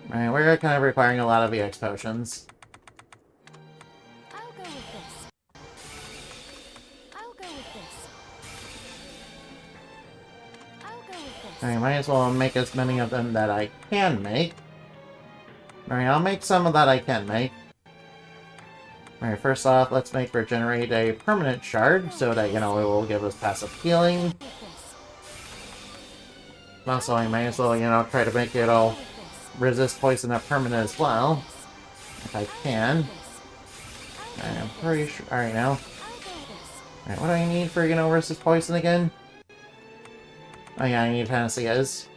Alright, we're kind of requiring a lot of EX potions. I'll go with this. I'll go with this. I'll go with this. Alright, might as well make as many of them that I can make. Alright, I'll make some of that I can make. Alright, first off, let's make regenerate a permanent shard so that, you know, it will give us passive healing. Also, I might as well, you know, try to make it all resist poison at permanent as well. If I can. I'm pretty sure. Alright, now. Alright, what do I need for, you know, resist poison again? Oh yeah, I need panaceas.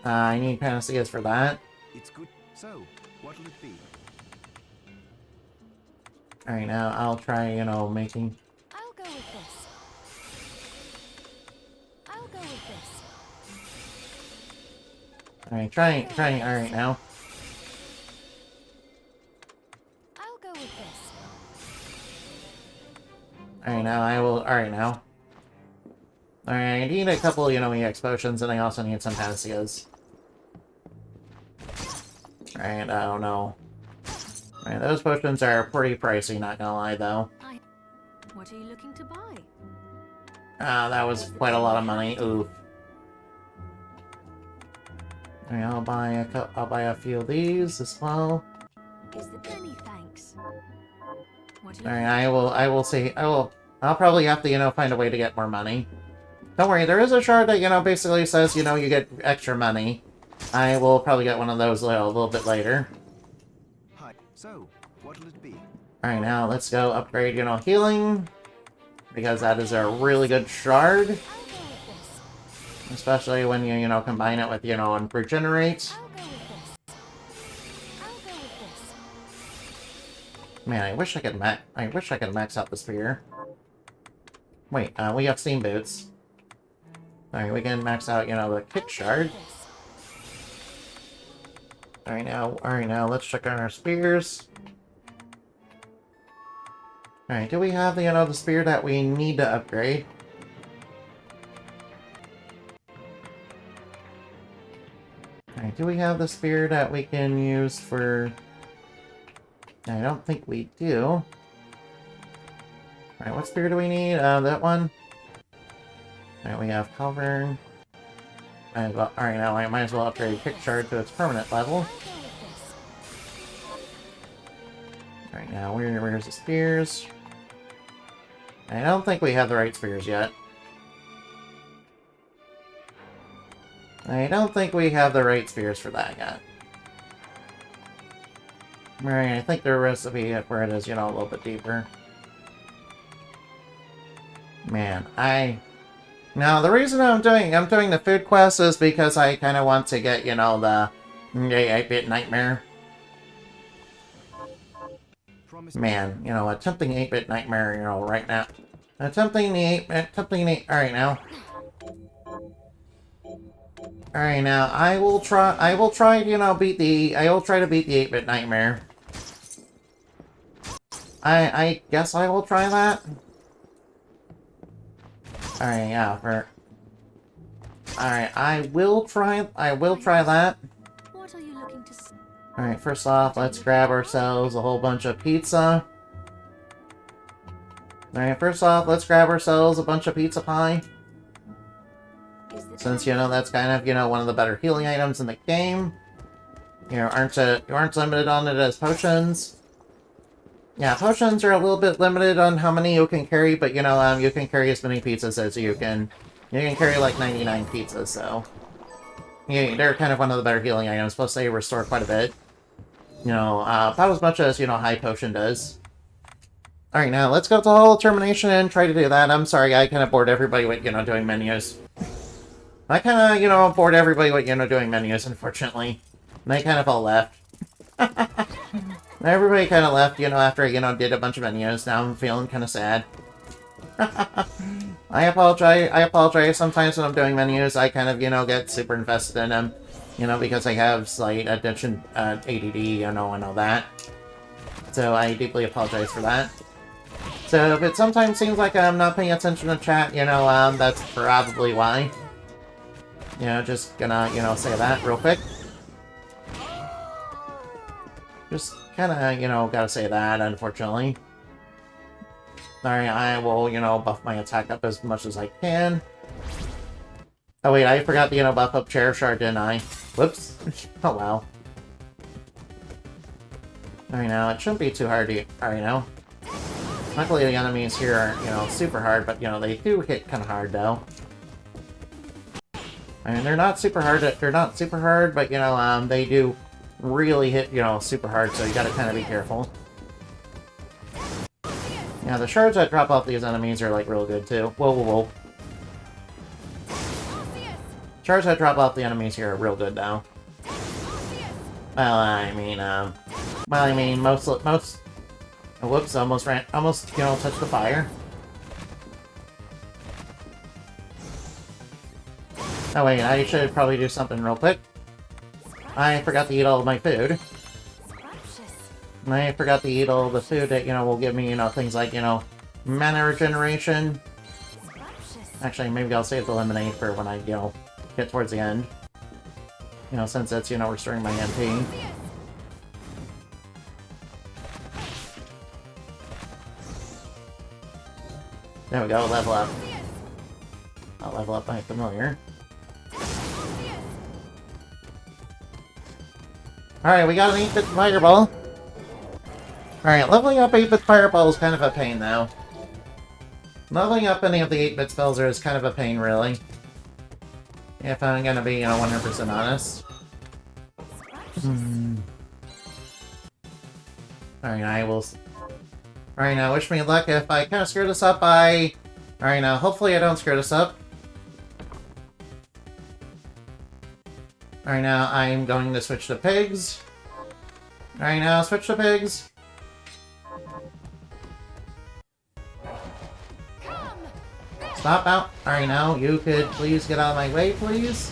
I need panaceas for that. It's good. So, what'll it be? Alright, now I'll try, you know, making... I'll go with this. I'll go with this. Alright, trying, alright now. I'll go with this. Alright, now I will... Alright, now. Alright, I need a couple, you know, EX potions, and I also need some panaceas. Alright, I don't know. Alright, those potions are pretty pricey, not gonna lie, though. What are you looking to buy? That was quite a lot of money. Ooh. Alright, I'll buy a few of these as well. Is the many thanks. What are you Alright, I will see. I'll probably have to, you know, find a way to get more money. Don't worry, there is a shard that, you know, basically says, you know, you get extra money. I will probably get one of those a little bit later. Hi. So, what'll it be? Alright, now let's go upgrade, you know, healing. Because that is a really good shard. I'll go with this. Especially when you know, combine it with, you know, and regenerate. I'll go with this. I'll go with this. Man, I wish I could max out the spear. Wait, we have steam boots. Alright, we can max out, you know, the kick shard. Alright now, let's check on our spears. Alright, do we have, you know, the spear that we need to upgrade? Alright, do we have the spear that we can use for... I don't think we do. Alright, what spear do we need? That one? Alright, we have Cavern. Alright, now I might as well upgrade Kick Shard to its permanent level. Alright, now where's the spears? I don't think we have the right spears yet. I don't think we have the right spears for that yet. Right, I think the recipe where it is, you know, a little bit deeper. Man, Now, the reason I'm doing the food quest is because I kind of want to get, you know, the 8-bit nightmare. Man, you know, attempting 8-bit nightmare, you know, right now. Attempting the 8... Alright, now. Alright, now, I will try, you know, I will try to beat the 8-bit nightmare. I guess I will try that. Alright, yeah, Alright, I will try that. What are you looking to see? Alright, first off, let's grab ourselves a whole bunch of pizza. Alright, first off, let's grab ourselves a bunch of pizza pie. Since, you know, that's kind of, you know, one of the better healing items in the game. You aren't limited on it as potions. Yeah, potions are a little bit limited on how many you can carry, but, you know, you can carry as many pizzas as you can. You can carry, like, 99 pizzas, so... Yeah, they're kind of one of the better healing items, plus they restore quite a bit. You know, about as much as, you know, High Potion does. Alright, now, let's go to Hall of Termination and try to do that. I'm sorry, I kind of bored everybody with, you know, doing menus. I kind of, you know, bored everybody with, you know, doing menus, unfortunately. And they kind of all left. Everybody kind of left, you know, after I, you know, did a bunch of menus. Now I'm feeling kind of sad. I apologize. Sometimes when I'm doing menus, I kind of, get super invested in them. Because I have slight attention, ADD, and all that. So I deeply apologize for that. So if it sometimes seems like I'm not paying attention to chat, that's probably why. Just gonna, say that real quick. Just kinda, gotta say that, unfortunately. Alright, I will, buff my attack up as much as I can. Oh wait, I forgot to, buff up Chair Shard, didn't I? Whoops. Oh wow. Alright, now, it shouldn't be too hard to... Alright, now. Luckily, the enemies here are, super hard, but, they do hit kind of hard, though. I mean, they're not super hard, but, they do really hit, super hard, so you gotta kind of be careful. Yeah, the shards that drop off these enemies are, like, real good, too. Whoa, whoa, whoa. Shards that drop off the enemies here are real good, though. Well, I mean, most... Oh, whoops, almost, touched the fire. Oh wait, I should probably do something real quick. I forgot to eat all of my food. And I forgot to eat all of the food that, will give me, things like, mana regeneration. Actually, maybe I'll save the lemonade for when I, get towards the end. Since it's, restoring my MP. There we go, level up. I'll level up my familiar. Alright, we got an 8-bit fireball. Alright, leveling up 8-bit fireball is kind of a pain, though. Leveling up any of the 8-bit spells is kind of a pain, really. If I'm gonna be, 100% honest. Alright, I will... Alright, now, wish me luck. If I kind of screw this up, Alright, now, hopefully I don't screw this up. Alright, now, I'm going to switch to pigs. Alright, now, switch to pigs. Stop out. Alright, now, you could please get out of my way, please?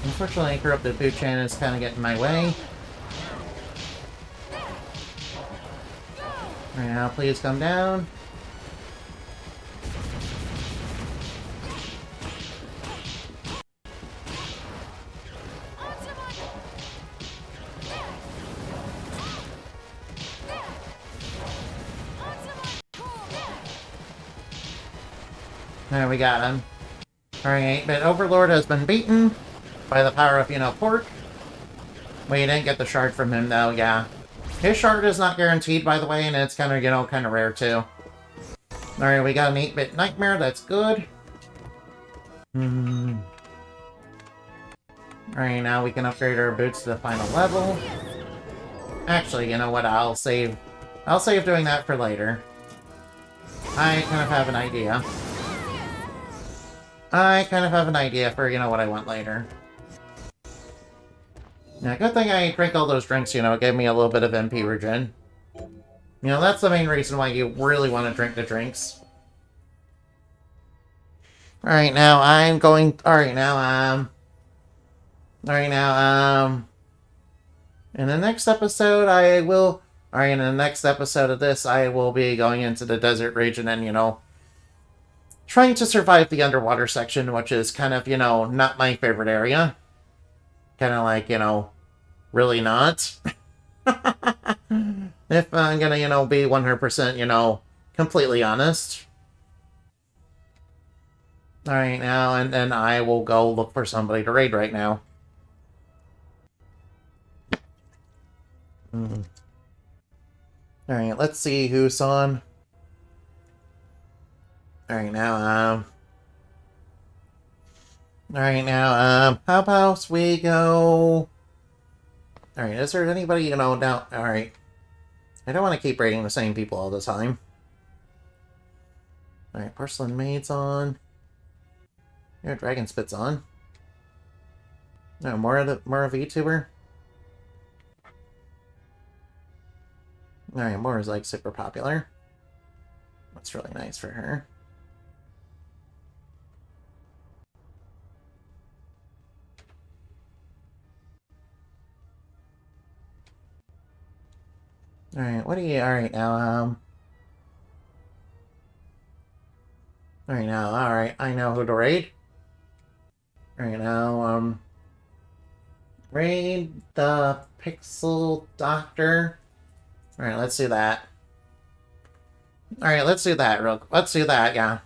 Unfortunately, corrupted food chain is kind of getting in my way. Alright, now, please come down. There, we got him. Alright, but Overlord has been beaten by the power of, pork. We didn't get the shard from him, though, yeah. His shard is not guaranteed, by the way, and it's kind of, kind of rare, too. Alright, we got an 8-bit nightmare, that's good. Alright, now we can upgrade our boots to the final level. Actually, you know what, I'll save doing that for later. I kind of have an idea. For, what I want later. Yeah, good thing I drank all those drinks, it gave me a little bit of MP regen. That's the main reason why you really want to drink the drinks. Alright, now, I'm going... Alright, now, in the next episode, I will... Alright, in the next episode of this, I will be going into the desert region and, trying to survive the underwater section, which is kind of, not my favorite area. Kind of like, really not. If I'm gonna, be 100%, completely honest. Alright, now, and then I will go look for somebody to raid right now. Alright, let's see who's on. Alright, now, how about we go... Alright, is there anybody, now... Alright. I don't want to keep raiding the same people all the time. Alright, Porcelain Maid's on. Yeah, Dragon Spit's on. No, more of VTuber? Alright, Mora's like super popular. That's really nice for her. Alright, what do you... Alright, now, Alright, now, alright, I know who to raid. Alright, now, raid the Pixel Doctor. Alright, let's do that. Alright, let's do that let's do that, yeah.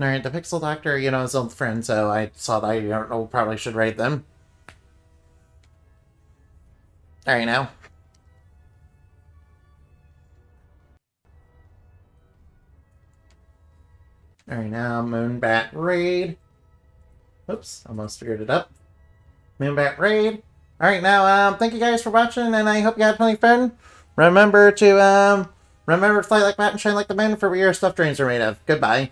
Alright, the Pixel Doctor, you know, is old friend, so I saw that I don't know, probably should raid them. Alright, now. Alright, now, Moonbat raid. Oops, almost screwed it up. Moonbat raid. Alright, now, thank you guys for watching, and I hope you had plenty of fun. Remember to fly like Bat and shine like the man for where your stuffed dreams are made of. Goodbye.